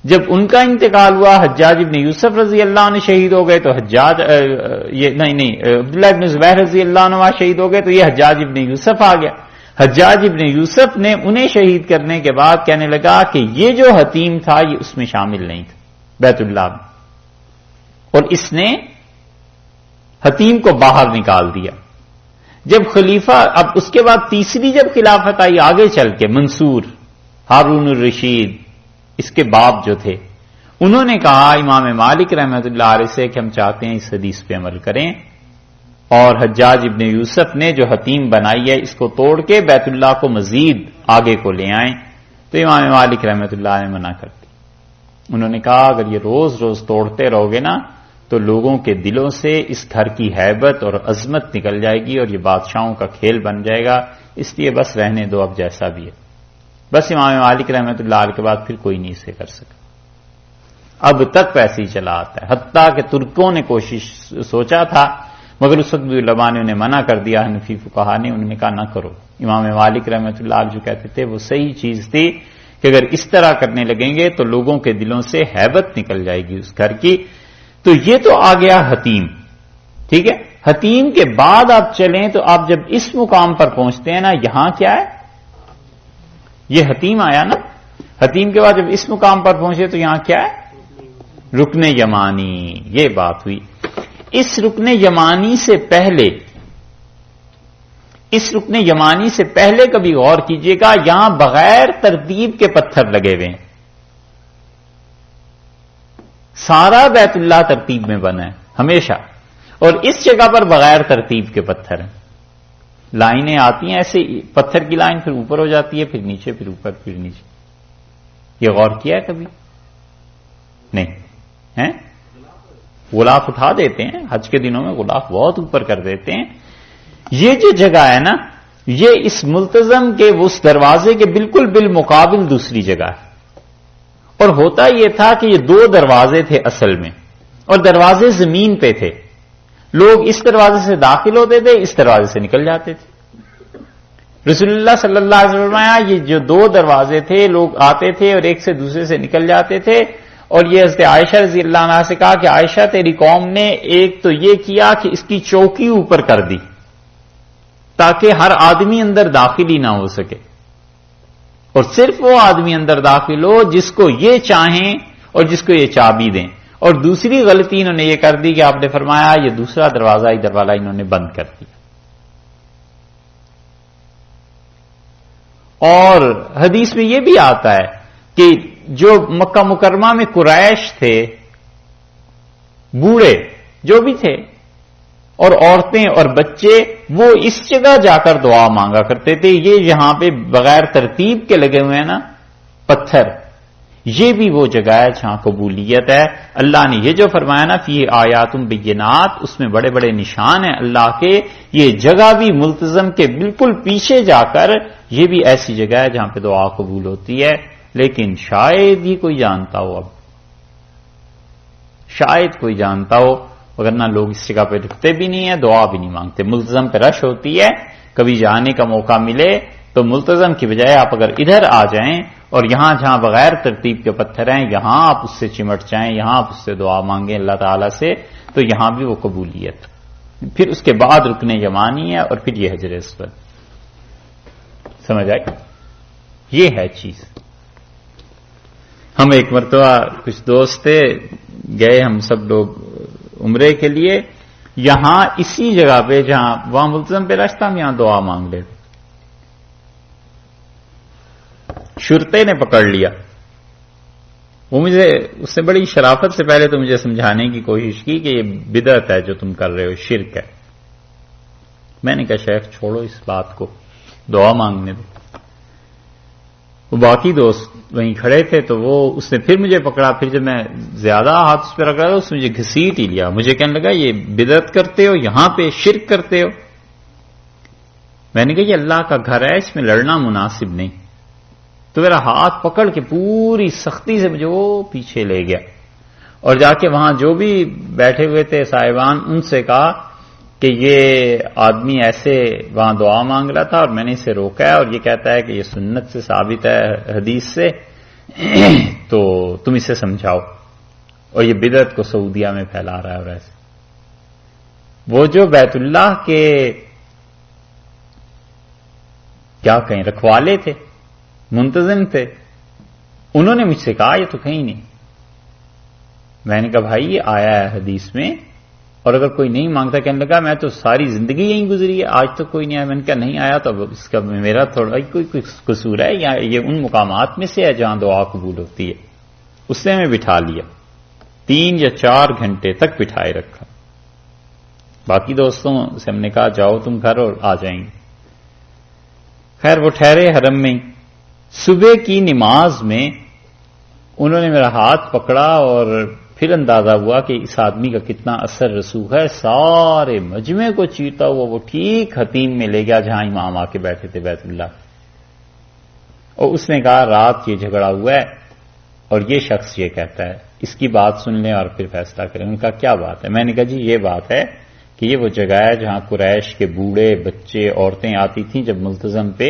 جب ان کا انتقال ہوا، حجاج ابن یوسف رضی اللہ عنہ شہید ہو گئے، تو عبداللہ ابن زبیر رضی اللہ عنہ شہید ہو گئے، تو یہ حجاج ابن یوسف آ گیا. حجاج ابن یوسف نے انہیں شہید کرنے کے بعد کہنے لگا کہ یہ جو حتیم تھا یہ اس میں شامل نہیں تھا بیت اللہ میں، اور اس نے حتیم کو باہر نکال دیا. جب خلیفہ، اب اس کے بعد تیسری جب خلافت آئی آگے چل کے، منصور، ہارون الرشید، اس کے باپ جو تھے، انہوں نے کہا امام مالک رحمۃ اللہ علیہ سے کہ ہم چاہتے ہیں اس حدیث پہ عمل کریں، اور حجاج ابن یوسف نے جو حتیم بنائی ہے اس کو توڑ کے بیت اللہ کو مزید آگے کو لے آئیں، تو امام مالک رحمۃ اللہ نے منع کر دی۔ انہوں نے کہا اگر یہ روز روز توڑتے رہو گے نا تو لوگوں کے دلوں سے اس گھر کی ہیبت اور عظمت نکل جائے گی اور یہ بادشاہوں کا کھیل بن جائے گا، اس لیے بس رہنے دو اب جیسا بھی ہے۔ بس امام مالک رحمۃ اللہ علیہ کے بعد پھر کوئی نہیں اسے کر سکا، اب تک ویسے ہی چلا آتا ہے، حتیٰ کہ ترکوں نے سوچا تھا مگر اس وقت بھی علماء نے انہیں منع کر دیا، حنفی فقہا نے، انہوں نے کہا نہ کرو۔ امام مالک رحمۃ اللہ علیہ جو کہتے تھے وہ صحیح چیز تھی کہ اگر اس طرح کرنے لگیں گے تو لوگوں کے دلوں سے ہیبت نکل جائے گی اس گھر کی۔ تو یہ تو آ گیا حتیم، ٹھیک ہے۔ حتیم کے بعد آپ چلیں تو آپ جب اس مقام پر پہنچتے ہیں نا، یہاں کیا ہے، یہ حتیم آیا نا، حتیم کے بعد جب اس مقام پر پہنچے تو یہاں کیا ہے، رکن یمانی، یہ بات ہوئی۔ اس رکن یمانی سے پہلے کبھی غور کیجئے گا، یہاں بغیر ترتیب کے پتھر لگے ہوئے ہیں، سارا بیت اللہ ترتیب میں بنا ہے ہمیشہ، اور اس جگہ پر بغیر ترتیب کے پتھر ہیں، لائنیں آتی ہیں ایسے، پتھر کی لائن پھر اوپر ہو جاتی ہے، پھر نیچے، پھر اوپر، پھر نیچے۔ یہ غور کیا ہے کبھی؟ نہیں ہے؟ غلاف اٹھا دیتے ہیں حج کے دنوں میں، غلاف بہت اوپر کر دیتے ہیں۔ یہ جو جگہ ہے نا، یہ اس ملتزم کے اس دروازے کے بالکل بالمقابل دوسری جگہ ہے، اور ہوتا یہ تھا کہ یہ دو دروازے تھے اصل میں، اور دروازے زمین پہ تھے، لوگ اس دروازے سے داخل ہوتے تھے، اس دروازے سے نکل جاتے تھے۔ رسول اللہ صلی اللہ علیہ وسلم یہ جو دو دروازے تھے، لوگ آتے تھے اور ایک سے دوسرے سے نکل جاتے تھے، اور یہ حضرت عائشہ رضی اللہ عنہا سے کہا کہ عائشہ تیری قوم نے ایک تو یہ کیا کہ اس کی چوکی اوپر کر دی تاکہ ہر آدمی اندر داخل ہی نہ ہو سکے، اور صرف وہ آدمی اندر داخل ہو جس کو یہ چاہیں اور جس کو یہ چابی دیں، اور دوسری غلطی انہوں نے یہ کر دی کہ آپ نے فرمایا یہ دوسرا دروازہ ادھر والا انہوں نے بند کر دیا۔ اور حدیث میں یہ بھی آتا ہے کہ جو مکہ مکرمہ میں قریش تھے، بوڑھے جو بھی تھے اور عورتیں اور بچے، وہ اس جگہ جا کر دعا مانگا کرتے تھے۔ یہ یہاں پہ بغیر ترتیب کے لگے ہوئے ہیں نا پتھر، یہ بھی وہ جگہ ہے جہاں قبولیت ہے۔ اللہ نے یہ جو فرمایا نا فی آیات بینات، اس میں بڑے بڑے نشان ہیں اللہ کے۔ یہ جگہ بھی ملتزم کے بالکل پیچھے جا کر یہ بھی ایسی جگہ ہے جہاں پہ دعا قبول ہوتی ہے، لیکن شاید ہی کوئی جانتا ہو، اب شاید کوئی جانتا ہو، وگرنہ لوگ اس جگہ پہ رکتے بھی نہیں ہیں، دعا بھی نہیں مانگتے۔ ملتزم پہ رش ہوتی ہے، کبھی جانے کا موقع ملے تو ملتزم کی بجائے آپ اگر ادھر آ جائیں اور یہاں جہاں بغیر ترتیب کے پتھر ہیں یہاں آپ اس سے چمٹ جائیں، یہاں آپ اس سے دعا مانگیں اللہ تعالی سے، تو یہاں بھی وہ قبولیت۔ پھر اس کے بعد رکن یمانی ہے، اور پھر یہ حجر اسود۔ سمجھ آئی؟ یہ ہے چیز۔ ہم ایک مرتبہ کچھ دوست تھے، گئے ہم سب لوگ عمرے کے لیے، یہاں اسی جگہ پہ جہاں وہاں ملتزم پہ رشتہ، ہم یہاں دعا مانگ لیتے، شرطے نے پکڑ لیا۔ وہ مجھے اس نے بڑی شرافت سے پہلے تو مجھے سمجھانے کی کوشش کی کہ یہ بدعت ہے جو تم کر رہے ہو، شرک ہے۔ میں نے کہا شیخ چھوڑو اس بات کو، دعا مانگنے دو۔ وہ باقی دوست وہیں کھڑے تھے تو وہ اس نے پھر مجھے پکڑا، پھر جب میں زیادہ ہاتھ اس پہ رکھ رہا تھا اس نے مجھے گھسیٹ ہی لیا۔ مجھے کہنے لگا یہ بدعت کرتے ہو، یہاں پہ شرک کرتے ہو۔ میں نے کہا یہ اللہ کا گھر ہے، اس میں لڑنا مناسب نہیں۔ تو میرا ہاتھ پکڑ کے پوری سختی سے مجھے وہ پیچھے لے گیا، اور جا کے وہاں جو بھی بیٹھے ہوئے تھے صاحبان، ان سے کہا کہ یہ آدمی ایسے وہاں دعا مانگ رہا تھا اور میں نے اسے روکا ہے، اور یہ کہتا ہے کہ یہ سنت سے ثابت ہے حدیث سے، تو تم اسے سمجھاؤ، اور یہ بدعت کو سعودیہ میں پھیلا رہا ہے۔ اور ایسے وہ جو بیت اللہ کے کیا کہیں رکھوالے تھے، منتظم تھے، انہوں نے مجھ سے کہا یہ تو کہیں نہیں۔ میں نے کہا بھائی یہ آیا ہے حدیث میں اور اگر کوئی نہیں مانگتا، کہنے لگا میں تو ساری زندگی یہیں گزری ہے، آج تک کوئی نہیں آیا. میں نے کہا نہیں آیا تو اس کا میرا تھوڑا کوئی قصور ہے، یا یہ ان مقامات میں سے ہے جہاں دعا قبول ہوتی ہے. اس نے ہمیں بٹھا لیا، 3 یا 4 گھنٹے تک بٹھائے رکھا. باقی دوستوں سے ہم نے کہا جاؤ تم گھر اور آ جائیں گے. خیر وہ ٹھہرے حرم میں. صبح کی نماز میں انہوں نے میرا ہاتھ پکڑا اور پھر اندازہ ہوا کہ اس آدمی کا کتنا اثر رسوخ ہے. سارے مجمع کو چیرتا ہوا وہ ٹھیک حتیم میں لے گیا جہاں امام آ کے بیٹھے تھے بیت اللہ. اور اس نے کہا رات یہ جھگڑا ہوا ہے اور یہ شخص یہ کہتا ہے، اس کی بات سن لیں اور پھر فیصلہ کریں. ان کا کیا بات ہے؟ میں نے کہا جی یہ بات ہے کہ یہ وہ جگہ ہے جہاں قریش کے بوڑھے بچے عورتیں آتی تھیں جب ملتزم پہ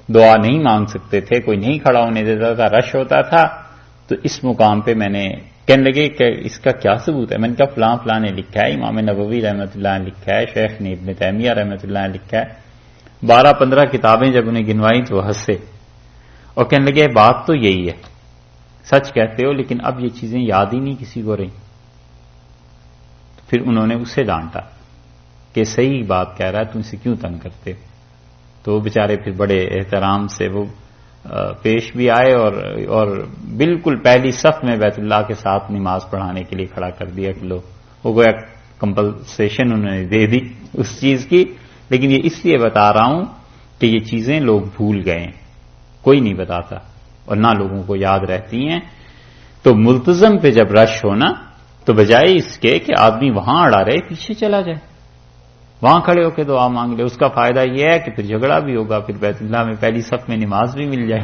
دعا نہیں مانگ سکتے تھے، کوئی نہیں کھڑا ہونے دیتا تھا، رش ہوتا تھا. تو اس مقام پہ میں نے کہنے لگے کہ اس کا کیا ثبوت ہے؟ میں نے کہا فلاں فلاں نے لکھا ہے، امام نووی رحمۃ اللہ نے لکھا ہے، شیخ نے ابن تیمیہ رحمۃ اللہ نے لکھا ہے. 12-15 کتابیں جب انہیں گنوائی تو وہ ہنسے اور کہنے لگے بات تو یہی ہے، سچ کہتے ہو، لیکن اب یہ چیزیں یاد ہی نہیں کسی کو رہی. پھر انہوں نے اسے ڈانٹا کہ صحیح بات کہہ رہا ہے، تم سے کیوں تنگ کرتے ہو؟ تو وہ بیچارے پھر بڑے احترام سے وہ پیش بھی آئے اور بالکل پہلی صف میں بیت اللہ کے ساتھ نماز پڑھانے کے لیے کھڑا کر دیا کہ لو. وہ گویا کمپلسیشن انہوں نے دے دی اس چیز کی. لیکن یہ اس لیے بتا رہا ہوں کہ یہ چیزیں لوگ بھول گئے ہیں، کوئی نہیں بتاتا اور نہ لوگوں کو یاد رہتی ہیں. تو ملتزم پہ جب رش ہونا تو بجائے اس کے کہ آدمی وہاں اڑا رہے پیچھے چلا جائے، وہاں کھڑے ہو کے دعا مانگ لے. اس کا فائدہ یہ ہے کہ پھر جھگڑا بھی ہوگا، پھر بیت اللہ میں پہلی صف میں نماز بھی مل جائے.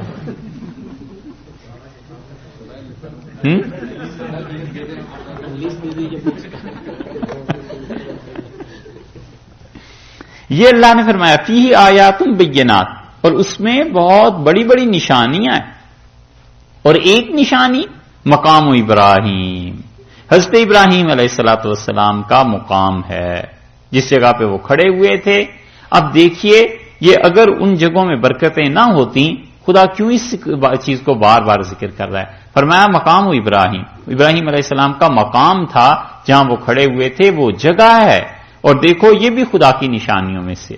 یہ اللہ نے فرمایا فیہ آیات بینات، اور اس میں بہت بڑی بڑی نشانیاں ہیں. اور ایک نشانی مقام ابراہیم، حضرت ابراہیم علیہ الصلوۃ والسلام کا مقام ہے جس جگہ پہ وہ کھڑے ہوئے تھے. اب دیکھیے یہ اگر ان جگہوں میں برکتیں نہ ہوتی، خدا کیوں اس چیز کو بار بار ذکر کر رہا ہے؟ فرمایا مقام ابراہیم، ابراہیم علیہ السلام کا مقام تھا جہاں وہ کھڑے ہوئے تھے، وہ جگہ ہے. اور دیکھو یہ بھی خدا کی نشانیوں میں سے.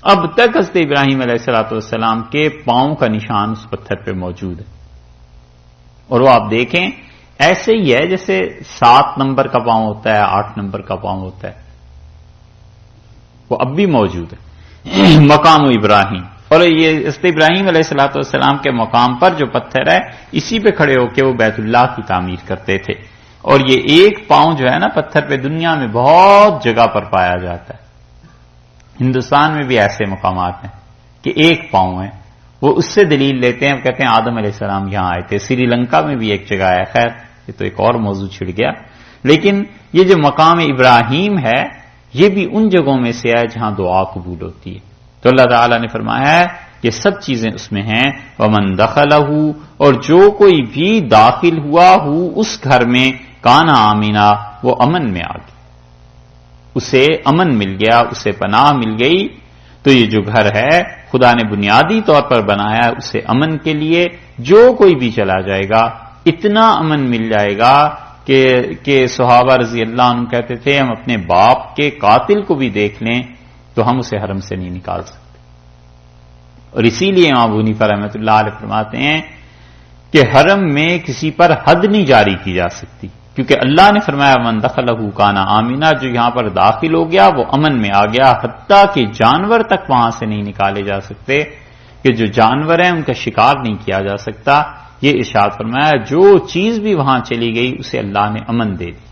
اب تک حضرت ابراہیم علیہ السلام کے پاؤں کا نشان اس پتھر پہ موجود ہے. اور وہ آپ دیکھیں ایسے ہی ہے جیسے 7 نمبر کا پاؤں ہوتا ہے، 8 نمبر کا پاؤں ہوتا ہے، وہ اب بھی موجود ہے مقام ابراہیم. اور یہ حضرت ابراہیم علیہ السلام کے مقام پر جو پتھر ہے اسی پہ کھڑے ہو کے وہ بیت اللہ کی تعمیر کرتے تھے. اور یہ ایک پاؤں جو ہے نا پتھر پہ دنیا میں بہت جگہ پر پایا جاتا ہے. ہندوستان میں بھی ایسے مقامات ہیں کہ ایک پاؤں ہے. وہ اس سے دلیل لیتے ہیں، کہتے ہیں آدم علیہ السلام یہاں آئے تھے. سری لنکا میں بھی ایک جگہ ہے، خیر یہ تو ایک اور موضوع چھڑ گیا. لیکن یہ جو مقام ابراہیم ہے یہ بھی ان جگہوں میں سے ہے جہاں دعا قبول ہوتی ہے. تو اللہ تعالیٰ نے فرمایا ہے کہ سب چیزیں اس میں ہیں. ومن دخلہ، اور جو کوئی بھی داخل ہوا ہو اس گھر میں، کان آمینہ، وہ امن میں آ گیا، اسے امن مل گیا، اسے پناہ مل گئی. تو یہ جو گھر ہے خدا نے بنیادی طور پر بنایا اسے امن کے لیے. جو کوئی بھی چلا جائے گا اتنا امن مل جائے گا کہ صحابہ رضی اللہ عنہ کہتے تھے ہم اپنے باپ کے قاتل کو بھی دیکھ لیں تو ہم اسے حرم سے نہیں نکال سکتے. اور اسی لیے امام ابو حنیفہ رحمۃ اللہ علیہ فرماتے ہیں کہ حرم میں کسی پر حد نہیں جاری کی جا سکتی، کیونکہ اللہ نے فرمایا من دخلہ کان آمینہ، جو یہاں پر داخل ہو گیا وہ امن میں آ گیا. حتیٰ کہ جانور تک وہاں سے نہیں نکالے جا سکتے، کہ جو جانور ہیں ان کا شکار نہیں کیا جا سکتا. یہ ارشاد فرمایا جو چیز بھی وہاں چلی گئی اسے اللہ نے امن دے دی.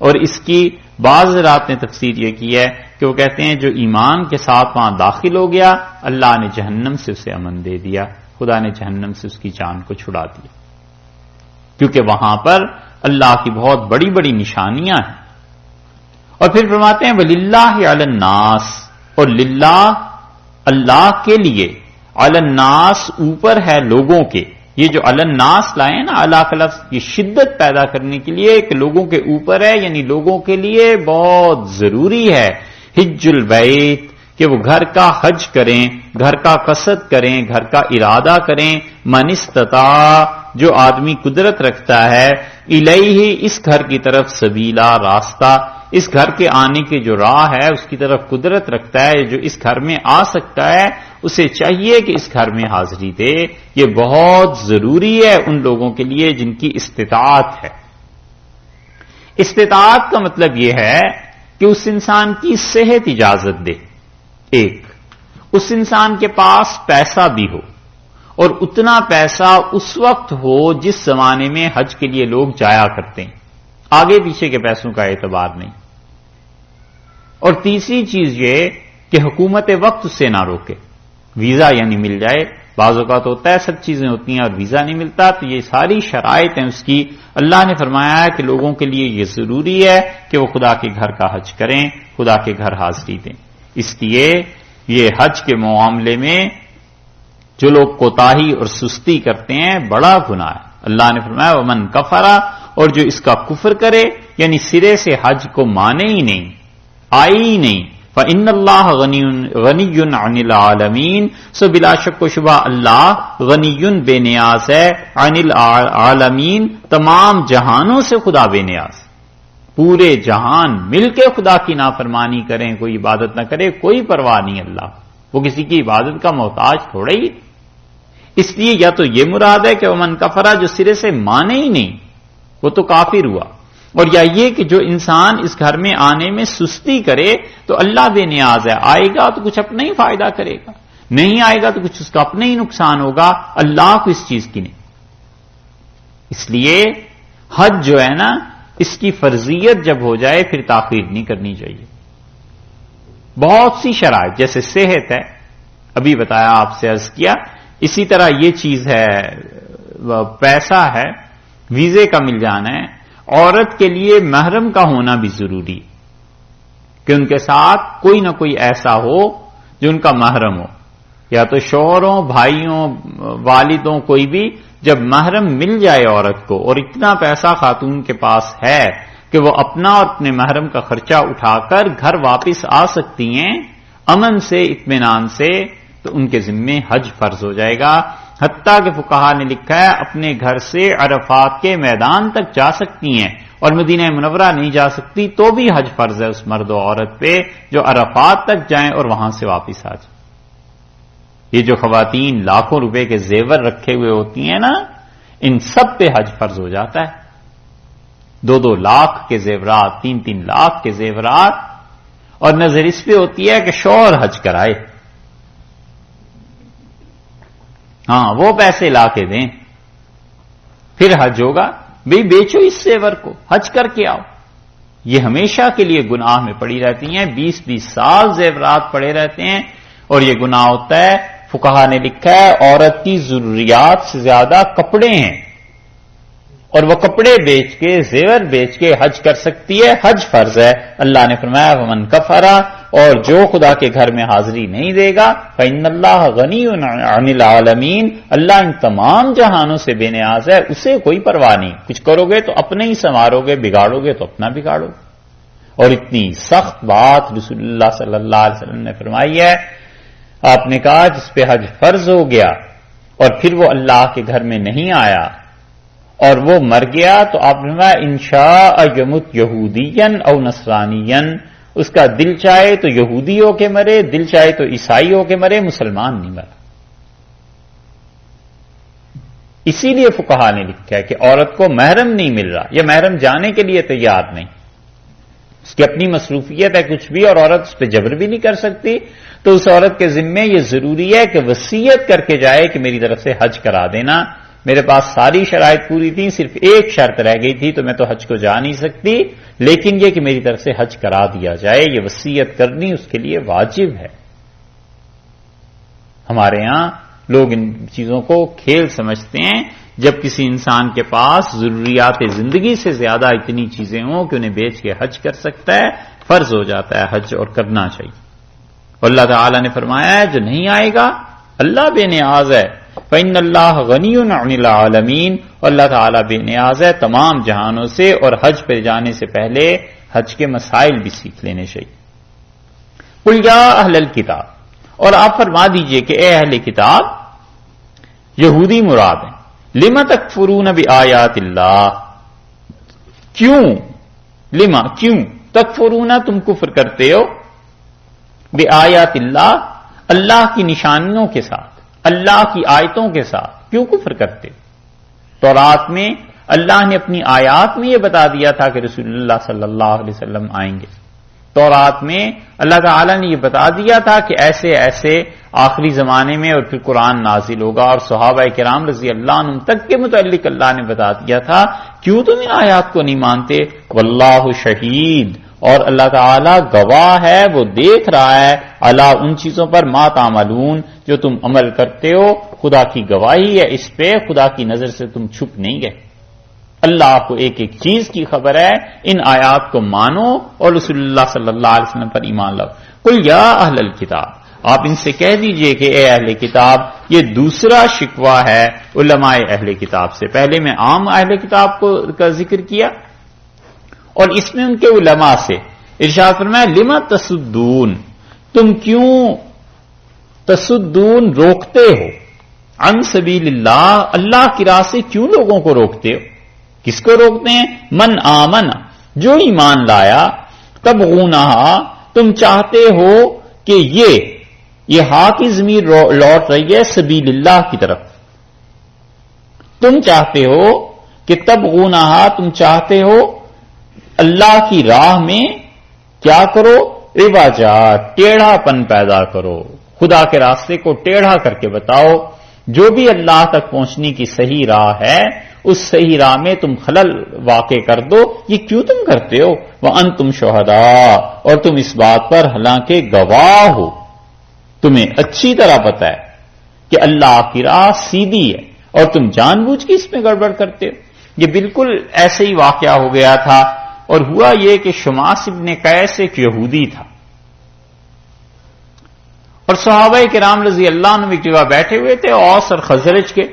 اور اس کی بعض رات نے تفسیر یہ کی ہے کہ وہ کہتے ہیں جو ایمان کے ساتھ وہاں داخل ہو گیا اللہ نے جہنم سے اسے امن دے دیا، خدا نے جہنم سے اس کی جان کو چھڑا دیا، کیونکہ وہاں پر اللہ کی بہت بڑی بڑی نشانیاں ہیں. اور پھر فرماتے ہیں وَلِلَّهِ عَلَى النَّاسِ، اور للہ اللہ کے لیے، علی الناس اوپر ہے لوگوں کے. یہ جو علی الناس لائے نا اللہ کا لفظ، یہ شدت پیدا کرنے کے لیے کہ لوگوں کے اوپر ہے، یعنی لوگوں کے لیے بہت ضروری ہے حج البیت، کہ وہ گھر کا حج کریں، گھر کا قصد کریں، گھر کا ارادہ کریں. من استطاع، جو آدمی قدرت رکھتا ہے، الیہ، اس گھر کی طرف، سبیلا، راستہ. اس گھر کے آنے کی جو راہ ہے اس کی طرف قدرت رکھتا ہے، جو اس گھر میں آ سکتا ہے اسے چاہیے کہ اس گھر میں حاضری دے۔ یہ بہت ضروری ہے ان لوگوں کے لیے جن کی استطاعت ہے۔ استطاعت کا مطلب یہ ہے کہ اس انسان کی صحت اجازت دے، ایک اس انسان کے پاس پیسہ بھی ہو، اور اتنا پیسہ اس وقت ہو جس زمانے میں حج کے لیے لوگ جایا کرتے ہیں، آگے پیچھے کے پیسوں کا اعتبار نہیں۔ اور تیسری چیز یہ کہ حکومت وقت اسے نہ روکے، ویزا یعنی مل جائے، بعض اوقات ہوتا ہے سب چیزیں ہوتی ہیں اور ویزا نہیں ملتا، تو یہ ساری شرائط ہیں اس کی۔ اللہ نے فرمایا ہے کہ لوگوں کے لیے یہ ضروری ہے کہ وہ خدا کے گھر کا حج کریں، خدا کے گھر حاضری دیں۔ اس لیے یہ حج کے معاملے میں جو لوگ کوتاہی اور سستی کرتے ہیں بڑا گناہ ہے۔ اللہ نے فرمایا ومن کفرا، اور جو اس کا کفر کرے یعنی سرے سے حج کو مانے ہی نہیں، آئی ہی نہیں، فإن اللہ غنی عن العالمین، سو بلا شک و شبہ اللہ غنی بے نیاز ہے، عن العالمین تمام جہانوں سے خدا بے نیاز، پورے جہان مل کے خدا کی نافرمانی کریں، کوئی عبادت نہ کرے، کوئی پرواہ نہیں اللہ، وہ کسی کی عبادت کا محتاج تھوڑا ہی۔ اس لیے یا تو یہ مراد ہے کہ ومن کفرا جو سرے سے مانے ہی نہیں وہ تو کافر ہوا، اور یا یہ کہ جو انسان اس گھر میں آنے میں سستی کرے تو اللہ بے نیاز ہے، آئے گا تو کچھ اپنا ہی فائدہ کرے گا، نہیں آئے گا تو کچھ اس کا اپنا ہی نقصان ہوگا، اللہ کو اس چیز کی نہیں۔ اس لیے حج جو ہے نا اس کی فرضیت جب ہو جائے پھر تاخیر نہیں کرنی چاہیے۔ بہت سی شرائط جیسے صحت ہے، ابھی بتایا آپ سے عرض کیا، اسی طرح یہ چیز ہے پیسہ ہے، ویزے کا مل جانا ہے، عورت کے لیے محرم کا ہونا بھی ضروری کہ ان کے ساتھ کوئی نہ کوئی ایسا ہو جو ان کا محرم ہو، یا تو شوہروں، بھائیوں، والدوں، کوئی بھی، جب محرم مل جائے عورت کو اور اتنا پیسہ خاتون کے پاس ہے کہ وہ اپنا اور اپنے محرم کا خرچہ اٹھا کر گھر واپس آ سکتی ہیں امن سے، اطمینان سے، تو ان کے ذمے حج فرض ہو جائے گا۔ حتیٰ کہ فقہا نے لکھا ہے اپنے گھر سے عرفات کے میدان تک جا سکتی ہیں، اور مدینہ منورہ نہیں جا سکتی تو بھی حج فرض ہے اس مرد و عورت پہ جو عرفات تک جائیں اور وہاں سے واپس آ جائیں۔ یہ جو خواتین لاکھوں روپے کے زیور رکھے ہوئے ہوتی ہیں نا، ان سب پہ حج فرض ہو جاتا ہے، 2-2 لاکھ کے زیورات، 3-3 لاکھ کے زیورات، اور نظر اس پہ ہوتی ہے کہ شوہر حج کرائے، ہاں وہ پیسے لا کے دیں پھر حج ہوگا۔ بھئی بیچو اس زیور کو، حج کر کے آؤ۔ یہ ہمیشہ کے لیے گناہ میں پڑی رہتی ہیں، 20-20 سال زیورات پڑے رہتے ہیں، اور یہ گناہ ہوتا ہے۔ فقہا نے لکھا ہے عورت کی ضروریات سے زیادہ کپڑے ہیں، اور وہ کپڑے بیچ کے، زیور بیچ کے حج کر سکتی ہے، حج فرض ہے۔ اللہ نے فرمایا ومن کفرا، اور جو خدا کے گھر میں حاضری نہیں دے گا فإن اللہ غنی عن العالمین، اللہ ان تمام جہانوں سے بے نیاز ہے، اسے کوئی پرواہ نہیں، کچھ کرو گے تو اپنے ہی سنوارو گے، بگاڑو گے تو اپنا بگاڑو گے۔ اور اتنی سخت بات رسول اللہ صلی اللہ علیہ وسلم نے فرمائی ہے، آپ نے کہا جس پہ حج فرض ہو گیا اور پھر وہ اللہ کے گھر میں نہیں آیا اور وہ مر گیا تو آپ نے فرمایا انشاء یمت یہودین او نصرانین، اس کا دل چاہے تو یہودی ہو کے مرے، دل چاہے تو عیسائی ہو کے مرے، مسلمان نہیں مرا۔ اسی لیے فقہا نے لکھا ہے کہ عورت کو محرم نہیں مل رہا یا محرم جانے کے لیے تیار نہیں، اس کی اپنی مصروفیت ہے کچھ بھی، اور عورت اس پہ جبر بھی نہیں کر سکتی، تو اس عورت کے ذمے یہ ضروری ہے کہ وصیت کر کے جائے کہ میری طرف سے حج کرا دینا، میرے پاس ساری شرائط پوری تھی، صرف ایک شرط رہ گئی تھی تو میں تو حج کو جا نہیں سکتی، لیکن یہ کہ میری طرف سے حج کرا دیا جائے، یہ وصیت کرنی اس کے لیے واجب ہے۔ ہمارے ہاں لوگ ان چیزوں کو کھیل سمجھتے ہیں، جب کسی انسان کے پاس ضروریات زندگی سے زیادہ اتنی چیزیں ہوں کہ انہیں بیچ کے حج کر سکتا ہے، فرض ہو جاتا ہے حج، اور کرنا چاہیے۔ اللہ تعالیٰ نے فرمایا ہے جو نہیں آئے گا اللہ بے نیاز ہے، فإن اللہ غنی عن العالمین، اللہ تعالیٰ بے نیاز ہے تمام جہانوں سے، اور حج پہ جانے سے پہلے حج کے مسائل بھی سیکھ لینے چاہیے۔ قل یا اہل الکتاب، اور آپ فرما دیجئے کہ اے اہل کتاب، یہودی مراد ہیں، لم تکفرون بآیات اللہ، کیوں، لما کیوں، تکفرون تم کفر کرتے ہو بآیات اللہ اللہ کی نشانیوں کے ساتھ اللہ کی آیتوں کے ساتھ کیوں کفر کرتے ہو؟ تورات میں اللہ نے اپنی آیات میں یہ بتا دیا تھا کہ رسول اللہ صلی اللہ علیہ وسلم آئیں گے. تورات میں اللہ تعالی نے یہ بتا دیا تھا کہ ایسے ایسے آخری زمانے میں اور پھر قرآن نازل ہوگا، اور صحابہ کرام رضی اللہ عنہم تک کے متعلق اللہ نے بتا دیا تھا. کیوں تم ان آیات کو نہیں مانتے؟ واللہ شہید، اور اللہ تعالی گواہ ہے، وہ دیکھ رہا ہے علی ان چیزوں پر ما تعملون جو تم عمل کرتے ہو. خدا کی گواہی ہے اس پہ، خدا کی نظر سے تم چھپ نہیں گئے. اللہ کو ایک ایک چیز کی خبر ہے. ان آیات کو مانو اور رسول اللہ صلی اللہ علیہ وسلم پر ایمان لاؤ. قل یا اہل الکتاب، آپ ان سے کہہ دیجئے کہ اے اہل کتاب. یہ دوسرا شکوہ ہے علماء اہل کتاب سے. پہلے میں عام اہل کتاب کا ذکر کیا اور اس میں ان کے علماء سے. ارشاد فرمایا لما تصدون، تم کیوں تصدون روکتے ہو، عن سبیل اللہ اللہ کی راہ سے کیوں لوگوں کو روکتے ہو؟ کس کو روکتے ہیں؟ من آمن، جو ایمان لایا. تبغونہا، تم چاہتے ہو کہ یہ ہا کی ضمیر لوٹ رہی ہے سبیل اللہ کی طرف. تم چاہتے ہو کہ تبغونہا، تم چاہتے ہو اللہ کی راہ میں کیا کرو؟ رواجا، ٹیڑھا پن پیدا کرو. خدا کے راستے کو ٹیڑھا کر کے بتاؤ. جو بھی اللہ تک پہنچنے کی صحیح راہ ہے اس صحیح راہ میں تم خلل واقع کر دو. یہ کیوں تم کرتے ہو؟ وَأَنْتُمْ شُهَدَاء، اور تم اس بات پر حالانکہ گواہ ہو. تمہیں اچھی طرح پتہ ہے کہ اللہ کی راہ سیدھی ہے اور تم جان بوجھ کے اس میں گڑبڑ کرتے ہو. یہ بالکل ایسے ہی واقعہ ہو گیا تھا. اور ہوا یہ کہ شماس ابن قیس ایک یہودی تھا اور صحابہ کرام رضی اللہ عنہ ایک جگہ بیٹھے ہوئے تھے اوس اور خزرج کے.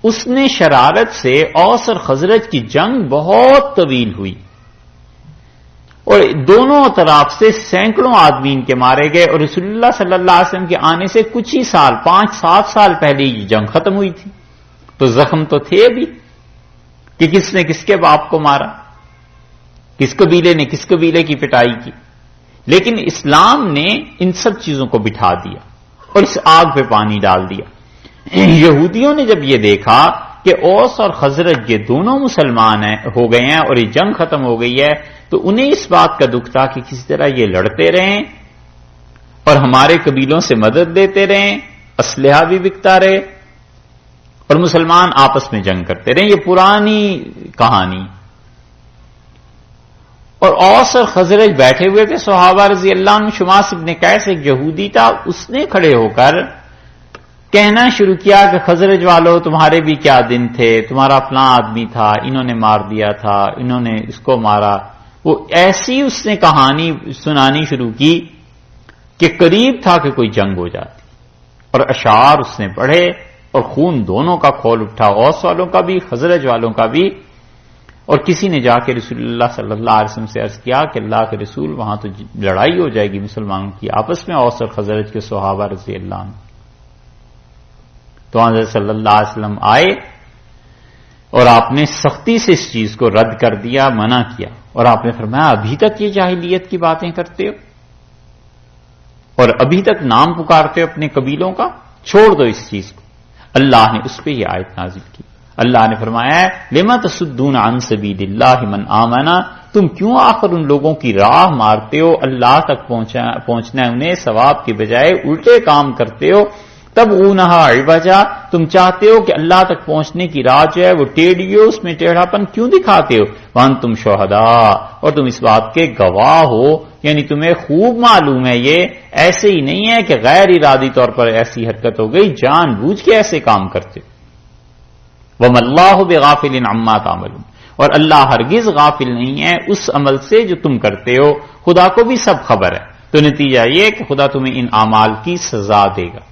اس نے شرارت سے اوس اور خزرج کی جنگ بہت طویل ہوئی اور دونوں طرف سے سینکڑوں آدمی ان کے مارے گئے. اور رسول اللہ صلی اللہ علیہ وسلم کے آنے سے کچھ ہی سال 5-7 سال پہلے یہ جنگ ختم ہوئی تھی. تو زخم تو تھے ابھی کہ کس نے کس کے باپ کو مارا، کس قبیلے نے کس قبیلے کی پٹائی کی. لیکن اسلام نے ان سب چیزوں کو بٹھا دیا اور اس آگ پہ پانی ڈال دیا. یہودیوں نے جب یہ دیکھا کہ اوس اور خزرج یہ دونوں مسلمان ہو گئے ہیں اور یہ جنگ ختم ہو گئی ہے تو انہیں اس بات کا دکھ تھا کہ کسی طرح یہ لڑتے رہیں اور ہمارے قبیلوں سے مدد لیتے رہیں، اسلحہ بھی بکتا رہے اور مسلمان آپس میں جنگ کرتے رہیں. یہ پرانی کہانی. اور اوس اور خزرج بیٹھے ہوئے تھے صحابہ رضی اللہ عنہ. شماس ابن قیس ایک یہودی تھا، اس نے کھڑے ہو کر کہنا شروع کیا کہ خزرج والو تمہارے بھی کیا دن تھے، تمہارا فلاں آدمی تھا، انہوں نے مار دیا تھا، انہوں نے اس کو مارا. وہ ایسی اس نے کہانی سنانی شروع کی کہ قریب تھا کہ کوئی جنگ ہو جاتی. اور اشعار اس نے پڑھے اور خون دونوں کا کھول اٹھا، اوس والوں کا بھی خزرج والوں کا بھی. اور کسی نے جا کے رسول اللہ صلی اللہ علیہ وسلم سے عرض کیا کہ اللہ کے رسول وہاں تو لڑائی ہو جائے گی مسلمانوں کی آپس میں، اوس اور خزرج کے صحابہ رضی اللہ عنہ. تو حضرت صلی اللہ علیہ وسلم آئے اور آپ نے سختی سے اس چیز کو رد کر دیا، منع کیا. اور آپ نے فرمایا ابھی تک یہ جاہلیت کی باتیں کرتے ہو اور ابھی تک نام پکارتے ہو اپنے قبیلوں کا، چھوڑ دو اس چیز کو. اللہ نے اس پہ یہ آیت نازل کی. اللہ نے فرمایا لما تصدون عن سبیل اللہ من آمنا، تم کیوں آخر ان لوگوں کی راہ مارتے ہو، اللہ تک پہنچنا ہے انہیں ثواب کے بجائے الٹے کام کرتے ہو. تبغونہا عوجا، تم چاہتے ہو کہ اللہ تک پہنچنے کی راہ جو ہے وہ ٹیڑھی ہو، اس میں ٹیڑھا پن کیوں دکھاتے ہو. وانتم شہداء، اور تم اس بات کے گواہ ہو، یعنی تمہیں خوب معلوم ہے یہ ایسے ہی نہیں ہے کہ غیر ارادی طور پر ایسی حرکت ہو گئی، جان بوجھ کے ایسے کام کرتے. وَمَا اللَّهُ بِغَافِلٍ عَمَّا تَعْمَلُونَ، اور اللہ ہرگز غافل نہیں ہے اس عمل سے جو تم کرتے ہو. خدا کو بھی سب خبر ہے. تو نتیجہ یہ کہ خدا تمہیں ان اعمال کی سزا دے گا.